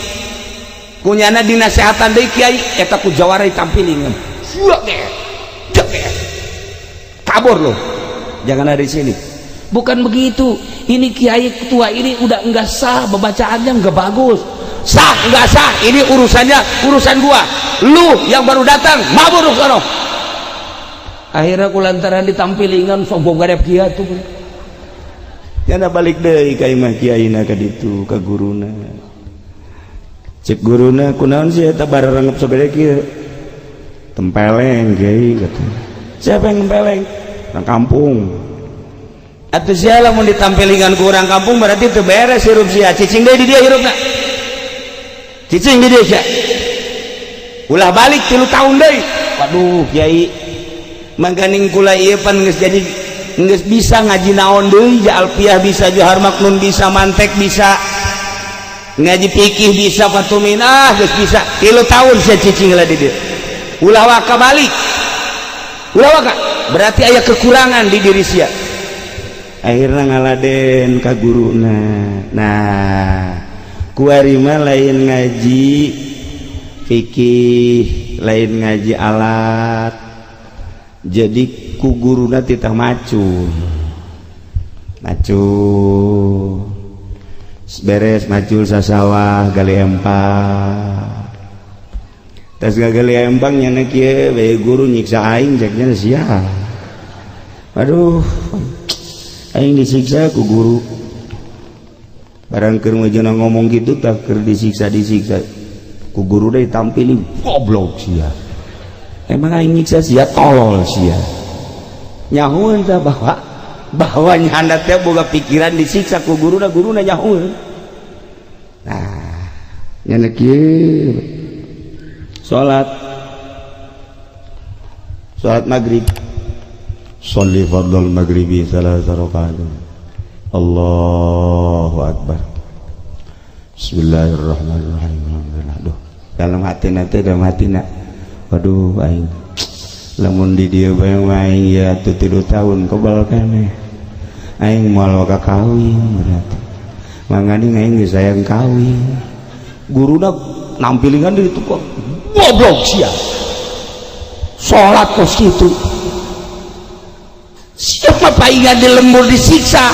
kunyana dinasehatan deui kiai eta ku jawarai tampili ngem. kabur loh, jangan dari sini. Bukan begitu, ini kiai tua ini udah enggak sah, pembacaannya enggak bagus. Sah enggak sah, ini urusannya urusan gua. Lu yang baru datang mabur sono. Akhirnya kulantaran ditampilingan sombong gadep kiai tuh. Yana balik deui ka imah kiaina ka ditu ka guruna. Cek guruna kunaon sih eta bararengep sabede kieu? Tempeleng kiai kata. Siapa yang tempeleng? Orang kampung. Atuh sia lamun ditampilingan ku urang kampung berarti teu beres hirup sia. Cicing deui di dia hirupna. Cicing di dia sia. Ulah balik 3 tahun deui. Waduh kiai mangganing kula ieu pan geus jadi geus bisa ngaji naon deui, ja alfiah bisa, johar maknun bisa, mantek bisa, ngaji fikih bisa, fatuminah geus bisa. 3 tahun sia cicing heula di dieu. Ulah waka balik. Ulah waka berarti aya kekurangan di diri sia. Akhirnya ngaladen ka guruna. Nah, kuari mah lain ngaji fikih, lain ngaji alat. Jadi ku guruna titah macul. Beres macul sasawah gali empang. Tas gali empang nyana kieu bae guru nyiksa aing ceknya sia. Aduh. Aing disiksa ku guru. Barang keur meujeuna ngomong gitu tak keur disiksa ku guru deui tampilin goblok sia. Emang aing nyiksa sia tolol sia. Nyahueun tah bahwa nyanda teh boga pikiran disiksa ku guruna nyahueun. Nah, nyana kieu salat maghrib. Sholli fardal maghribi salasa rakaat. Allahu akbar. Bismillahirrahmanirrahim. Aduh, dalam hatina. Waduh aing. Lamun di dieu bae aing ya 3 tahun kebal keneh. Aing moal ka kawin berarti. Mangani aing geus sayang kawin. Guruna nampilingan di ditu kok goblok sia. Salat kos kitu. Siapa paingan di lembur disiksa,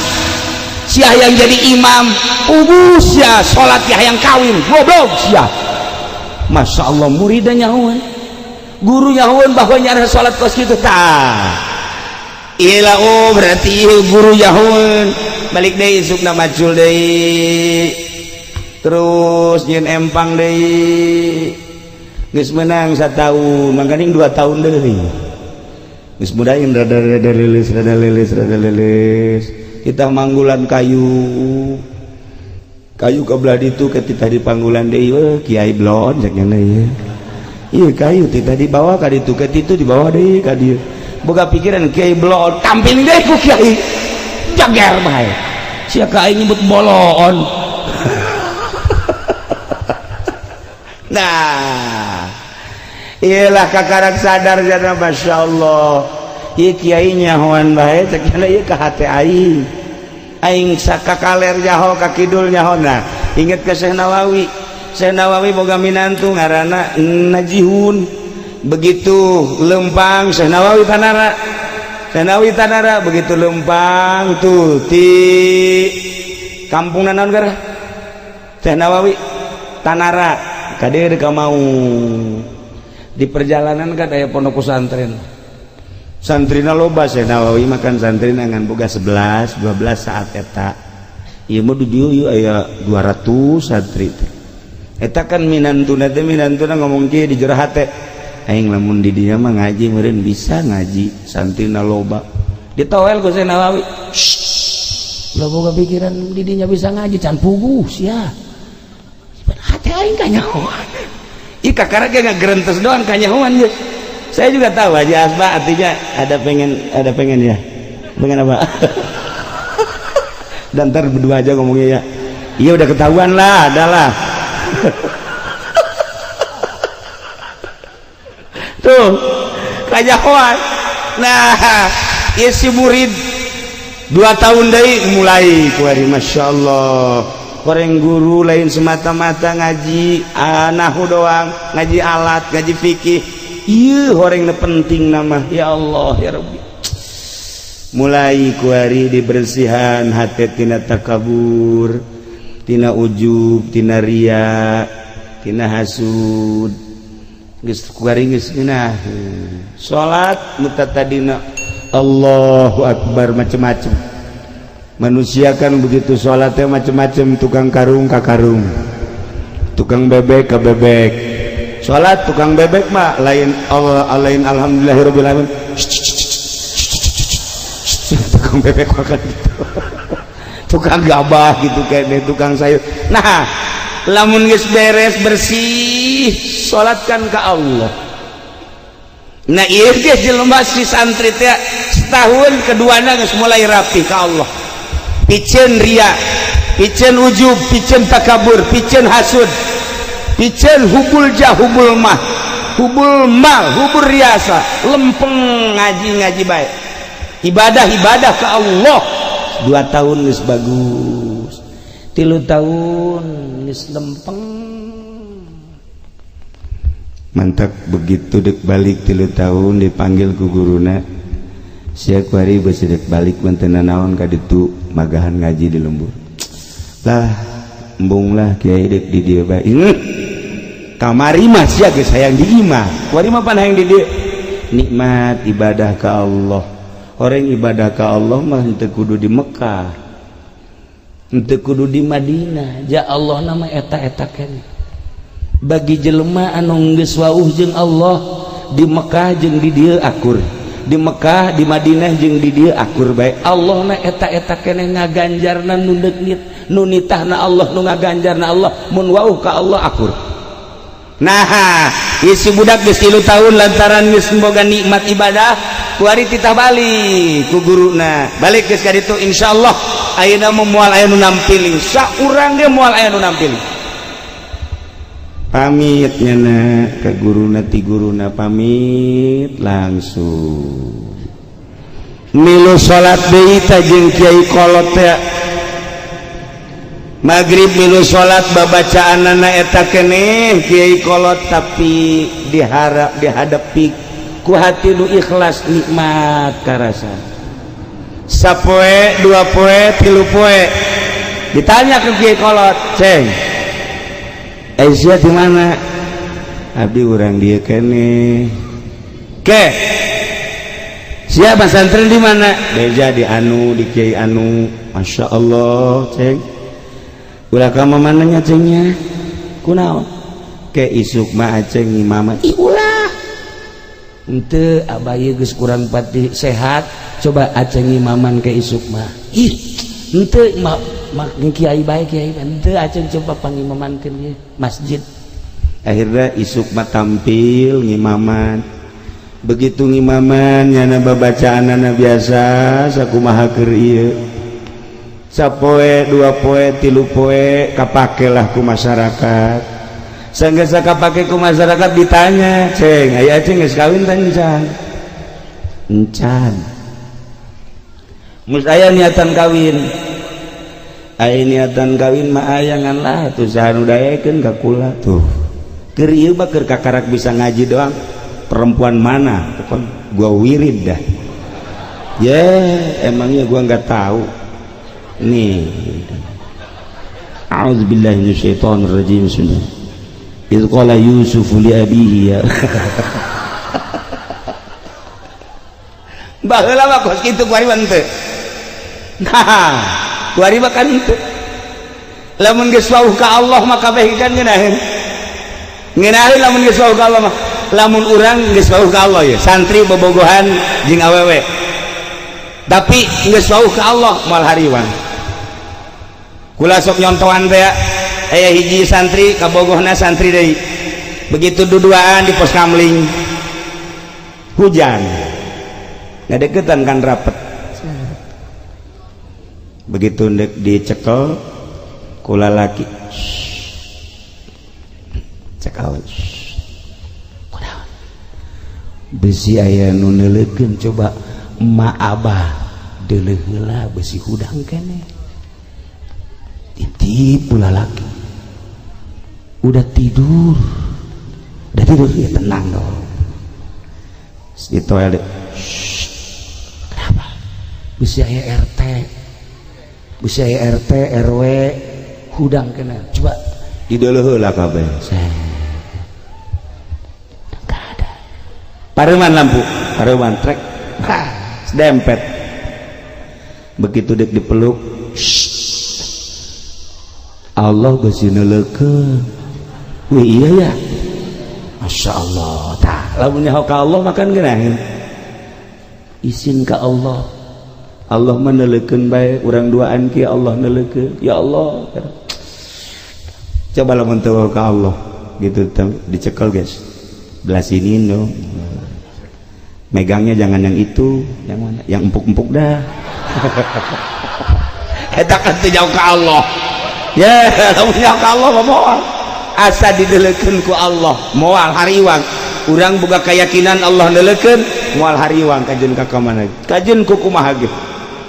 sia yang jadi imam ubus ya sholat ya yang kawin goblok sia. Masya Allah muridnya nyahuan, guru nyahuan bahwa nyara sholat kos gitu tak. Iyalah oh berarti guru nyahuan balik deh sukna macul deh, terus nyen empang deh, geus menang 1 tahun, mangkaning 2 tahun deh. Geus mudahin rada lilis kita manggulan kayu kabelah ditu ketika di panggulan deui weh kiai blon cek nya ieu. Ieu kayu tita dibawa ka ditu ketitu dibawa deui ka dieu. Boga pikiran kiai blon tampil deui ku kiai. Jager bae. Sia ka aing nyebut bolon. Nah, iyalah kakarak sadar jana Masya Allah. Ieu kiai nyahoan bae cek nya ieu ka hate aing. Aing sakakaler nyaho ka kidul nyahona. Inget ke Syekh Nawawi. Syekh Nawawi boga minantu ngaranna Najihun. Begitu lempang Syekh Nawawi Tanara begitu lempang tuh di kampung naon gara Syekh Nawawi Tanara kade ka mau di perjalanan kan aya pondok pesantren. Santrina loba Syekh Nawawi makan santrina ngan boga 11 12 saat eta. Ieu mah di dieu aya 200 santri. Eta kan minantuna ngomong kieu di jero hate. Aing lamun di dieu mah ngaji meureun bisa ngaji, santrina loba. Ditowel ku Syekh Nawawi. Lah boga pikiran di dinya bisa ngaji can puguh sia. Hate aing kanyahoan. Ih kakara ge ngagerentes doang kanyahoan ge. Saya juga tahu Haji Asma artinya ada pengen ya. Pengen apa? Dan ntar berdua aja ngomongnya ya. Iya udah ketahuan lah, adalah. Tuh, kajahoan. Nah, iya si murid 2 tahun dari mulai kuari Masya Allah. Koreng guru lain semata-mata ngaji nahu doang, ngaji alat, ngaji fikih. ieu horengna penting nama ya Allah ya Rabbi. Mulai ku ari dibersihan hati tina takabur, tina ujub, tina ria, tina hasud. Geus ku ari geus geunah. Salat mutatadina Allahu Akbar macam-macam. Manusia kan begitu salatnya macam-macam, tukang karung ka karung, tukang bebek ka bebek. Salat tukang bebek mah lain lain alhamdulillahirabbil alamin. Tukang bebek makan gitu. Tukang gabah gitu kayaknya, tukang sayur. Nah, lamun geus beres bersih, salatkan ke Allah. Nah, ieu ge jelema si santri teh setahun keduana geus mulai rapi ke Allah. Piceun ria, piceun ujub, piceun takabur, piceun hasud, piceun hubul jah, hubul mah, hubul mal, hubul riasa, lempeng ngaji bae. Ibadah ke Allah 2 tahun geus bagus, 3 tahun geus lempeng. Mantap begitu dek balik 3 tahun dipanggil ku guruna. Sia kuari beusi dek balik menten naon ka ditu magahan ngaji di lembur. Lah embung lah kiai dek di dieu bae. Kamari mah sia geus hayang di imah. Kuari mah pan hayang di dieu. Nikmat ibadah ke Allah. Orang ibadah ke Allah mah henteu kudu di Mekah, henteu kudu di Madinah. Ja Allah nama eta-eta keneh. Bagi jelema anu geus wauh jeung Allah di Mekah jeung di dieu akur, di Mekah di Madinah jeung di dieu akur bae. Allah na eta-eta keneh ngaganjarna nu deukit, nu nitahna Allah, nu ngaganjarna Allah mun wauh ka Allah akur. Nah, isi budak geus 3 tahun lantaran geus boga nikmat ibadah, kuari titah balik ku guruna. Balik geus ka ditu insyaallah ayeuna moal aya nu nampili. Saurang ge moal aya nu nampili. Pamit nyana ka guruna ti guruna pamit langsung. Milu salat deui ta jeung kiai kolot teh. Maghrib milu salat babacaanana eta keneh kiai kolot tapi dihadapi ku hati nu ikhlas nikmat karasa. Sapoe 2 poe 3 poe ditanya ke kiai kolot, "Ceng, Aisyah di mana?" Abdi urang dieu keneh. "Ke, siapa santri di mana?" "Beja di anu, di kiai anu." "Masya Allah, Ceng." "Ulah ka mananya Cengnya?" "Kunaon?" "Ke isuk mah Aceng imaman." "Ih ulah." "Henteu abah ieu geus kurang pati sehat, coba Aceng imaman ke isuk mah." "Ih, henteu mak kiai bae kiai henteu Aceng coba pangimamankeun ieu masjid." Akhirnya isuk mah tampil ngimaman. Begitu ngimaman nyana babacaanana biasa sakumaha keur ieu. Sapoe 2 poe 3 poe kapakelah ku masyarakat. Sanggeus kapake ku masyarakat ditanya, "Ceng, aya Aceng geus kawin tah encan?" "Encan." "Mus aya niatan kawin?" "Aya niatan kawin mah aya ngan lah tuh saha nu dayakeun ka kula tuh." Keur ieu mah keur kakarak bisa ngaji doang. Perempuan mana? Pokon gua wirid dah. Emangnya gua enggak tahu. Nih. A'udzubillahi minasyaitonir rajim. Idz qala Yusuf li abihi ya. Baheula mah kos kitu kuari teu. Nah, kuari mah kan teu. Lamun geus wauh ka Allah mah kabeh kan ngeunaheun. Ngeunaheun lamun geus wauh ka Allah mah. Lamun urang geus wauh ka Allah ya, santri bobogohan jeung awewe. Tapi geus wauh ka Allah moal hariwang. Kula sok nyontohan teh aya hiji santri kabogohna santri deui. Begitu duduaan di pos kamling. Hujan. Ngadeukeutan kan rapet. Begitu ndek dicekel ku lalaki. Cekal. Kunaon? Besi aya nu neuleukeun coba emak abah deuleuh heula besi hudang keneh. Ditipu lalaki. Udah tidur ya tenang dong. di toilet. Kenapa? Bisa ya RT, bisa ya RT RW hudang kena. Coba di dulu heula kabeh. Enggak ada. Pareman lampu, pareman trek. Dempet. Begitu dek dipeluk, Allah geus neuleukeun. Wih iya ya. Masya Allah. Tah, lamun nyaho ka Allah makan geunah. Izin ka Allah. Allah meneuleukeun bae urang duaan kieu Allah neuleukeun. Ya Allah. Coba lamun teu ka Allah gitu dicekel guys. Belah sini no. Megangnya jangan yang itu, yang mana? Yang empuk-empuk dah. Eta kan teu jauh ka Allah. Ya, lamun jauh ka Allah moal. Asa dideuleukeun ku Allah, moal hariwang. Urang boga keyakinan Allah neuleukeun, moal hariwang kajeun ka kamana? Kajeun ku kumaha ge?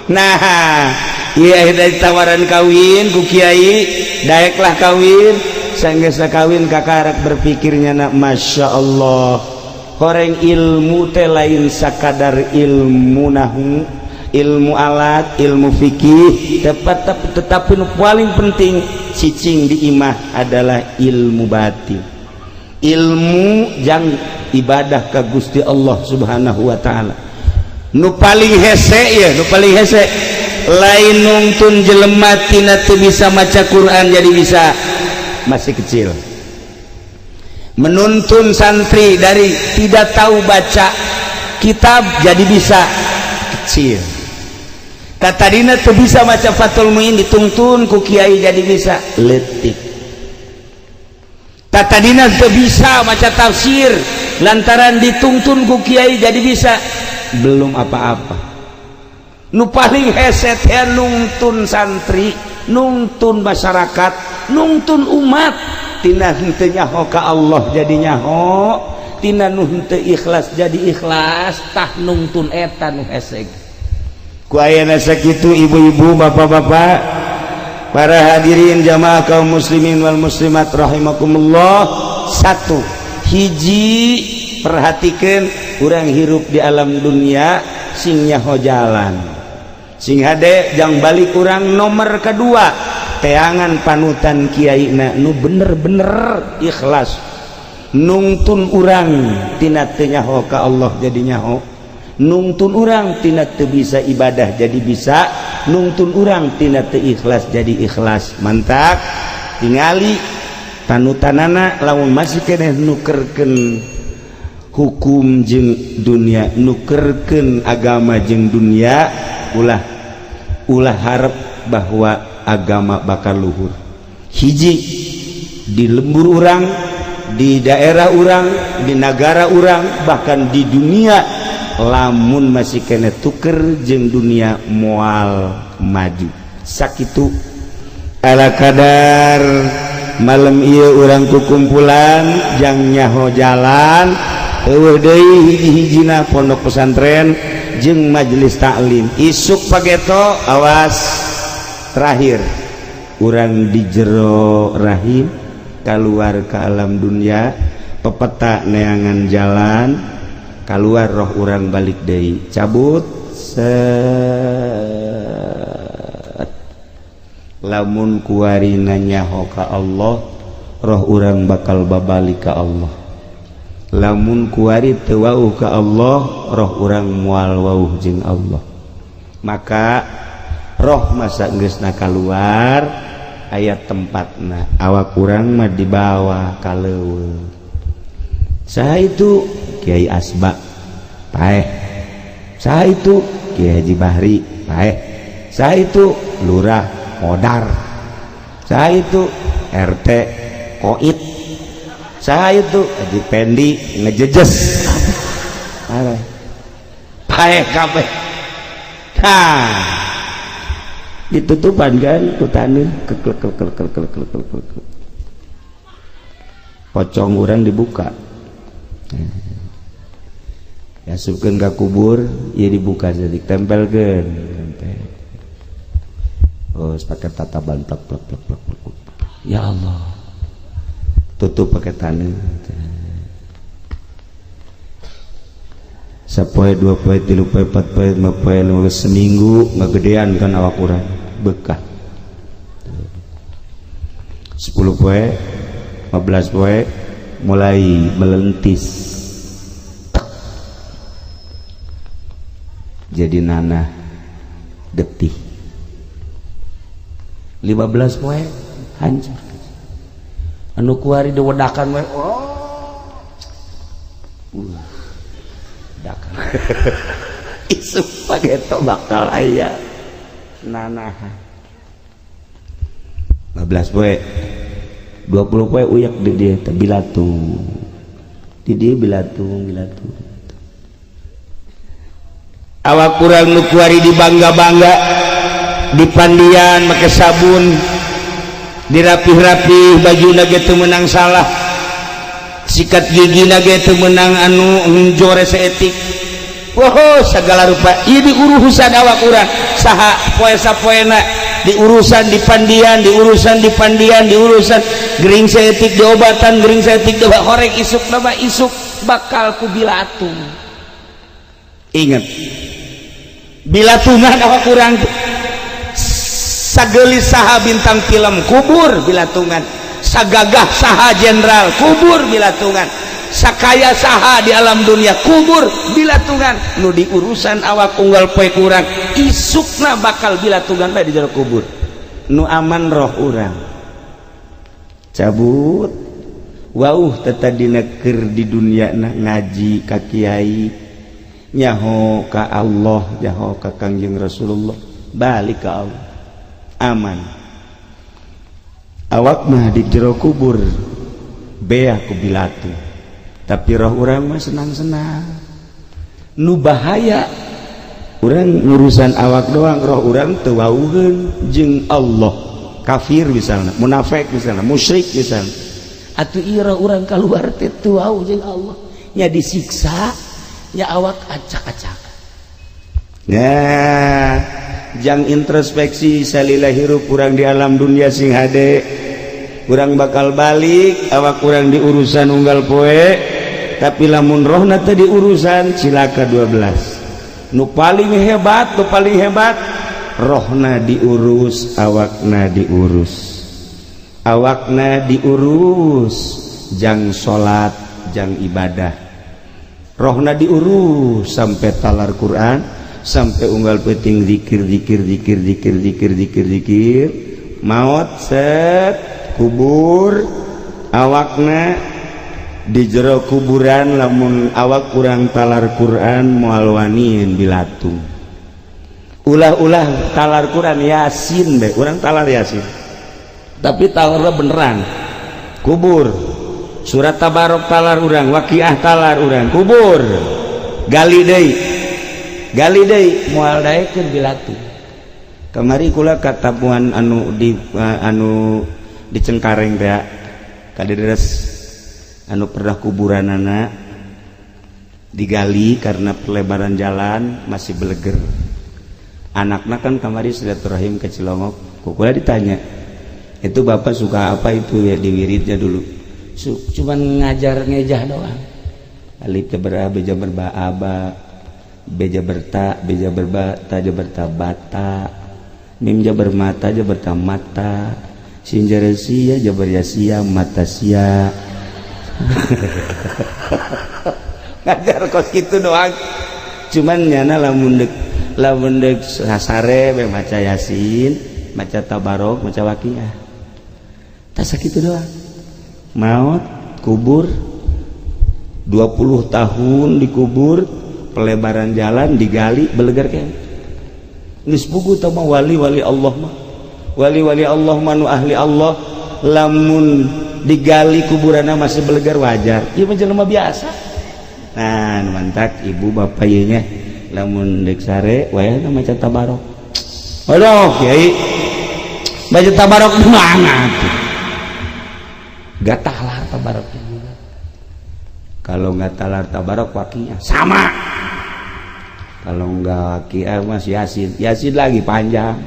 Nah, ieu dari tawaran kawin ku kiai, daeklah kawin, sanggeus kawin kakarak berpikirnya na masya Allah. Horeng ilmu teh lain sakadar ilmu nahu, ilmu alat, ilmu fikih, tetapi nu paling penting cicing di imah adalah ilmu batin. Ilmu jang ibadah ka Gusti Allah Subhanahu wa taala. Nu paling hese ya, nu paling hese lain nungtun jelema tina teu bisa maca Quran jadi bisa masih kecil. Menuntun santri dari tidak tahu baca kitab jadi bisa kecil. Tadina teu bisa maca Fathul Muin dituntun ku kiai jadi bisa leutik. Tadina teu bisa maca tafsir lantaran dituntun ku kiai jadi bisa belum apa-apa. Nu paling hese teh nungtun santri, nungtun masyarakat, nungtun umat tina henteu nyaho ka Allah jadi nyaho, tina nu henteu ikhlas jadi ikhlas, tah nungtun eta nu hese. Ku ayeuna sakitu ibu-ibu, bapak-bapak, para hadirin jamaah kaum muslimin wal muslimat rahimakumullah. Satu, hiji perhatikeun urang hirup di alam dunia sing nyaho jalan. Sing hade jang balik urang nomor kedua, teangan panutan kiaina nu bener-bener ikhlas. Nungtun urang tina teu nyaho ka Allah jadi nyaho. Nungtun urang tina teu bisa ibadah jadi bisa, nungtun urang tina teu ikhlas jadi ikhlas. Mantap. Tingali panutanana lamun masih keneh nukerkeun hukum jeung dunia, nukerkeun agama jeung dunia, ulah harap bahwa agama bakal luhur. Hiji di lembur urang, di daerah urang, di negara urang, bahkan di dunia, lamun masih kena tuker jeung dunia moal maju. Sakitu ala kadar malam ieu urang kukumpulan jang nyaho jalan eueuh deui hiji-hijina pondok pesantren jeung majelis taklim. Isuk pageto awas terakhir urang di jero rahim keluar ke alam dunia, pepeta neangan jalan keluar roh urang balik deui cabut set. Lamun kuarina nyaho ka Allah, roh urang bakal babalik ka Allah. Lamun kuari teu wauh ka Allah, roh urang moal wauh jeung Allah. Maka roh masa geusna kaluar aya tempatna, awak urang mah dibawa ka leuweung. Saha itu Kiai Asba paeh, saha itu Kiai Haji Bahri paeh, saha itu Lurah Modar, saha itu RT Koit, saha itu Haji Pendi ngejejes paeh kabeh. Nah ditutupan kan kutaneun pocong urang dibuka, yasupkeun ka kubur ieu dibuka jadi tempelkeun, terus pakai tataban plak. Ya Allah, tutup pakai taneuh. sapoe 2 poe 3 poe 4 poe 5 poe 5 seminggu ngagedean kan awak urang bekah 10 poe 15 poe mulai melentis jadi nanah getih 15 poe hancur anu kuari diwedakan we dakan isuk pageto bakal aya nanahan 15 poe 20 poe uyak di dia teh bilatung di dia bilatung awak kurang nu kuari dibangga-bangga dipandian make sabun dirapih-rapih bajuna ge teu meunang salah sikat gigina ge teu meunang anu njore seetik woh segala rupa ieu diurusan awak urang saha poe-sapoena diurusan dipandian gering seetik diobatan gering seetik diobatan horek isuk nama isuk bakal ku bilatung ingat bilatungan awak urang sagelis saha bintang film kubur bilatungan sagagah saha jenderal kubur bilatungan sakaya saha di alam dunia kubur bilatungan nu diurusan awak unggal poe kurang isukna bakal bilatungan bae di jero kubur nu aman roh urang cabut wauh tetadina keur di dunia na ngaji ka kiai nyaho ka Allah nyaho ka Kangjeng Rasulullah balik ka Allah aman awak mah di jero kubur beah ku bilatung tapi roh urang mah senang-senang nu bahaya urang ngurusan awak doang roh urang teu wauheun jeung Allah kafir misalna munafik misalna musyrik misalna atuh ieu roh urang kaluar teh teu wau jeung Allah nya disiksa nya awak acak-acak ya jang introspeksi salila hirup urang di alam dunia sing hade urang bakal balik awak urang di urusan unggal poe tapi lamun rohna teh di urusan cilaka 12 nu paling hebat rohna diurus awakna diurus jang salat jang ibadah rohna diurus sampai talar Quran sampai unggal penting zikir maut set kubur awakna di jero kuburan lamun awak kurang talar Quran moal waniin bilatung ulah talar Quran Yasin be urang talar Yasin tapi talarna beneran kubur surat Tabarok talar urang Waqiah talar urang kubur gali deui moal daekeun bilatung kamari kula katapuan anu di Cengkareng teh kaderes anu pernah kuburanana digali karena pelebaran jalan masih beleger anakna kan kamari silaturahim ke Cilongok kukula ditanya itu bapak suka apa itu ya di wiridnya dulu cuman ngajar ngejah doang alif ber'a beja berba aba beja berta beja berba ta berta bata mim jabar mata jabar mata sin jaresia jabar yasia mata sia ngajar kos gitu doang cuman nyana lamun dek sasare be maca Yasin maca Tabarok maca Waqiah tak sakitu doang maut kubur 20 tahun dikubur pelebaran jalan digali belegar kan geus buku tah mah wali-wali Allah mah nu ahli Allah lamun digali kuburanna masih belegar wajar ieu mah jelema biasa nah mantak ibu bapak ieu nya lamun deuk sare wayahna maca Tabarok aduh kiai baca Tabarok di mana tuh gatalar Tabaroknya juga kalau enggak talar Tabarok Waqiah sama kalau enggak Waqiah mas Yasin lagi panjang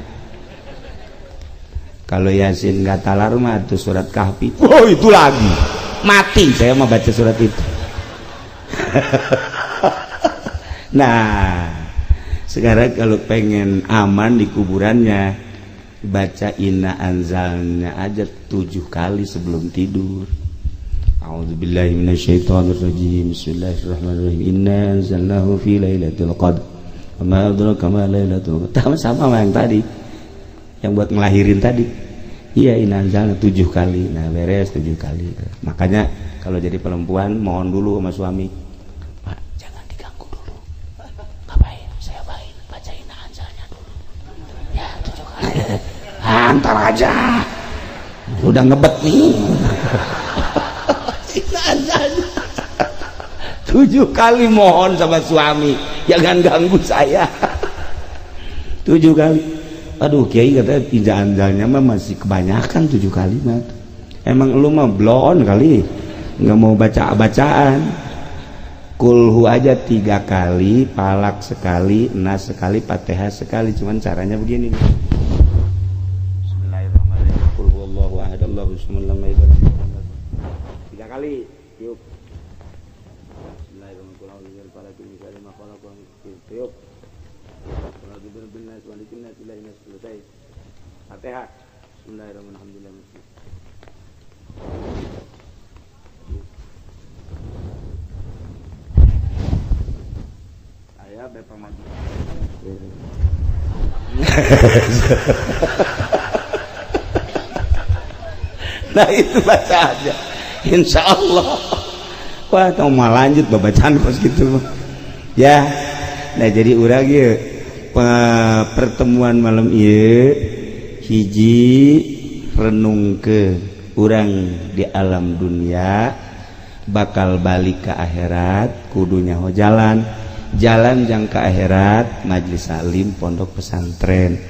kalau Yasin nggak talar mah itu surat Kahfi oh itu lagi mati saya mau baca surat itu Nah, sekarang kalau pengen aman di kuburannya, baca inna anzalnya aja 7 kali sebelum tidur. A'udzubillahi minasyaitonirrajim. Bismillahirrahmanirrahim. Inna anzalnahu fi lailatul qadr. Wa ma adraka ma lailatul qadr. Sama yang tadi. Yang buat ngelahirin tadi. Iya, inna anzalna 7 kali. Nah, beres 7 kali. Makanya kalau jadi perempuan mohon dulu sama suami. Pak, jangan diganggu dulu. Ngapain? Saya baca inna anzalnya dulu. Ya, 7 kali. Antar aja. Udah ngebet nih. 7 kali mohon sama suami, jangan ganggu saya. 7 kali. Aduh, Kiai katanya tidak anjalnya mah masih kebanyakan 7 kali mah. Emang lu mah blow on kali, nggak mau bacaan. Kulhu aja 3 kali, palak sekali, nas sekali, fatihah sekali. Cuman caranya begini. Bismillahirrahmanirrahim. Qul huwallahu ahad, Allahus samad, lam yalid walam yulad. 3 kali. Yuk. Bismillahirrahmanirrahim. Selesai. Fatihah. Bismillahirrahmanirrahim. Ayah Bapak maju. Nah itu baca aja. Insya Allah. Wah, tau mau lanjut babacaan kos gitu. Ya. Nah jadi urang ya pertemuan malam ieu hiji renung ke urang di alam dunia bakal balik ke akhirat kudunya ho jalan jang ke akhirat majlis salim pondok pesantren.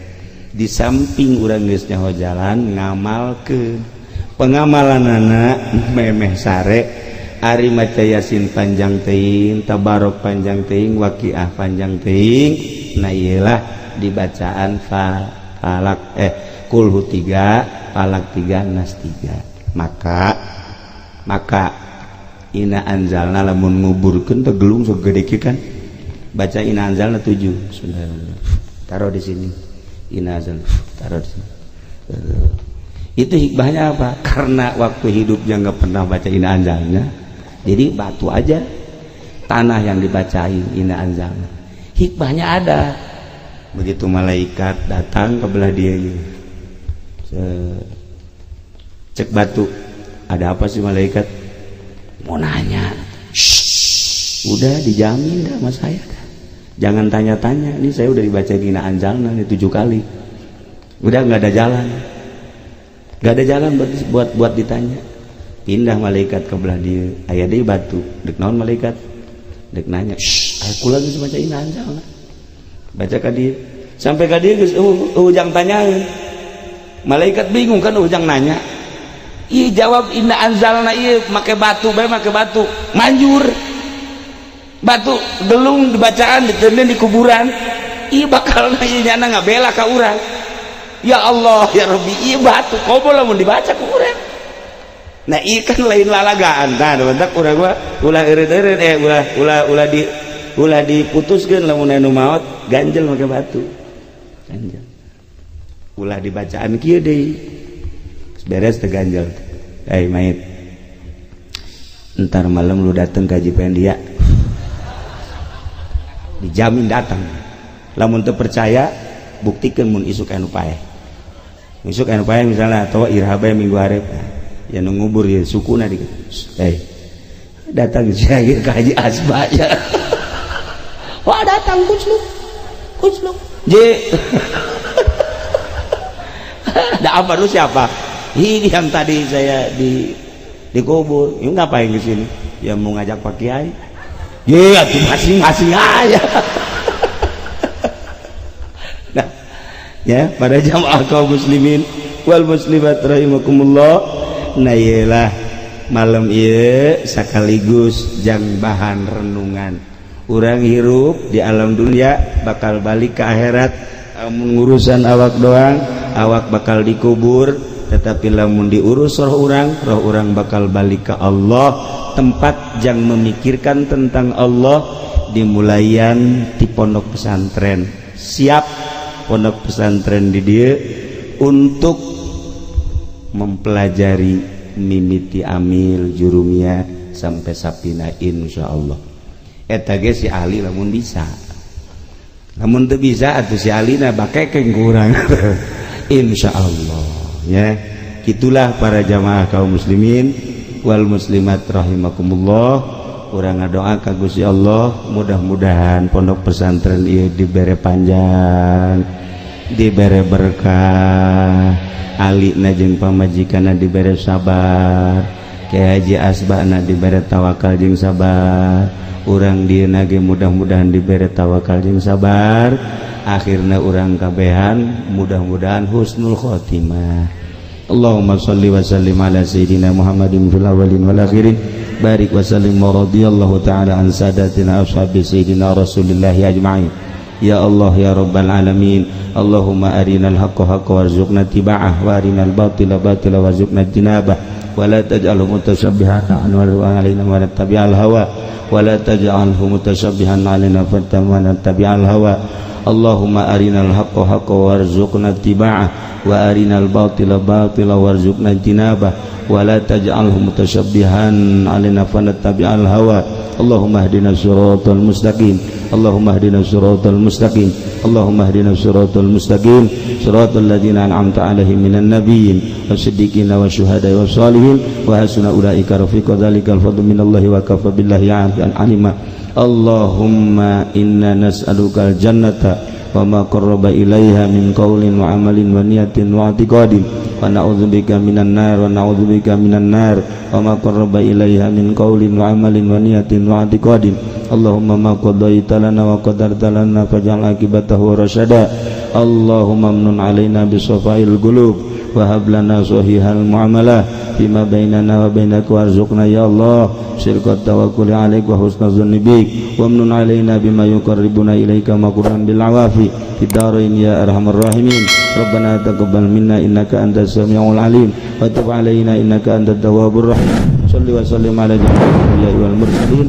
Di samping urang geus nyaho jalan ngamal ke pengamalan anak memeh sare ari maca yasin panjang teuing, tabarok panjang teuing, waqiah panjang teuing. Nah iyalah dibacaan falak kulhu 3, falak 3, nas 3. Maka ina anzalna lamun nguburkeun teh gelung sok gede kieu kan. Baca ina anzalna 7. Bismillahirrahmanirrahim. Taruh di sini. Ina anzalna taruh di sini. Itu hikmahnya apa? Karena waktu hidupnya nggak pernah baca ina anzalna. Jadi batu aja tanah yang dibacain ina anzalna. Hikmahnya ada. Begitu malaikat datang ke belah dia cek batu, ada apa sih malaikat? Mau nanya. Udah dijamin dah sama saya. Jangan tanya-tanya. Ini saya udah dibacain ina anzalna nih 7 kali. Udah nggak ada jalan. Nggak ada jalan buat ditanya. Pindah malaikat ke belah dia, aya deui batu. Dek naon malaikat? Dek nanya, aku lagi baca ina anzalna. Baca ka dia. Sampai ka dia geus ujang tanyaeun. Malaikat bingung kan ujang nanya. Ih jawab ina anzalna ieu make batu bae make batu. Manjur. Batu gelung dibacaan diteuneun di kuburan. Ieu bakalna ieu nyana ngabela ka urang. Ya Allah ya Rabbi, ieu batu komo lamun dibaca ku urang. Nah ikan lain lalagaan tah bentak urang mah ulah eureun-eureun ulah diputuskeun lamun anu maot ganjel make batu. Ganjel. Ulah dibacaan kieu deui. Beres teh ganjel. Mayit. Entar malam lu datang ke Haji Pendia. Dijamin datang. Lamun teu percaya buktikeun mun isuk anu paeh. Isuk anu paeh misalnya atawa irhabe minggu hareup. Ya ngubur ya sukuna di datang saya ke Haji Asba ya. Wah datang kucluk je. Ada apa lu siapa? Ini yang tadi saya dikubur. Ini ngapain ke sini? Ya mau ngajak Pak Kiai. Ya tuh masing-masing aja. Nah, ya pada jamaah kaum muslimin wal muslimat rahimakumullah. Nah iyalah malam iya sekaligus jang bahan renungan. Urang hirup di alam dunia bakal balik ke akhirat. Urusan awak doang, awak bakal dikubur. Tetapi lamun diurus roh urang bakal balik ke Allah. Tempat jang memikirkan tentang Allah dimulayan di pondok pesantren. Siap pondok pesantren di dia untuk mempelajari mimiti amil jurumiyah sampai sapina insyaallah. Eta ge si ahli lamun bisa. Lamun teu bisa atuh si alina bakekeng kurang. Insyaallah ya. Itulah para jamaah kaum muslimin wal muslimat rahimakumullah. Urang ngadoa ka Gusti Allah mudah-mudahan pondok pesantren ieu dibere panjang, dibere berkah, alina jeung pamajikanna dibere sabar, Kyai Haji Asbana dibere tawakal jeung sabar, urang dieuna ge mudah-mudahan dibere tawakal jeung sabar, akhirna urang kabehan mudah-mudahan husnul khotimah. Allahumma shalli wa sallim ala sayyidina Muhammadin fil awwalin wal akhirin. Barik wa sallim wa radiyallahu ta'ala an sadatina ashabi sayyidina Rasulillah ajma'in. Ya Allah ya rabbal alamin. Allahumma arinal haqqa haqqa warzuqna tiba'ah wa arinal batila batila warzuqna jinabah wa la taj'alhu mutashabbihan alaina wa nattabi'al hawa wa la taj'alhu mutashabbihan alaina fattabi'al hawa. Allahumma arinal haqqa haqqa warzuqna tiba'ah wa arinal batila batila warzuqna jinabah wa la taj'alhu mutashabbihan alaina fanattabi'al hawa. Allahumma hdina siratal mustaqim. Allahumma hdina siratal mustaqim. Allahumma hdina siratal mustaqim. Siratal ladzina an'amta 'alaihim minan nabiyyin wasiddiqin wasyuhada'i wassalihin wa hasuna ulaika rafiqa. Dzalikal fadlu minallahi wa kafa billahi 'alima. Allahumma inna nas'alukal jannata wa ma qarraba ilaiha min qaulin wa amalin wa niyatin wa i'tiqadin wa na'udzubika minan nar wa na'udzubika minan nar wa ma qarraba ilaiha min qaulin wa amalin wa niyatin wa i'tiqadin. Allahumma ma qadaita lana wa qadarta lana faj'al aqibatahu rasyada. Allahumma amnun alaina bisafail qulub wa hab lana sahihal muamalah fima bainana wa bainaka warzuqna ya Allah syirkat tawakkul 'alaik wa husnaz dzanni bik wa amnun alaina bima yuqarribuna ilaika maqran bil awafi fid darain ya arhamar rahimin. Rabbana taqabbal minna innaka antas samiul alim wa tub 'alaina innaka antat tawwabur rahim. Shalli wa sallim ala jami'il anbiya'i wal mursalin.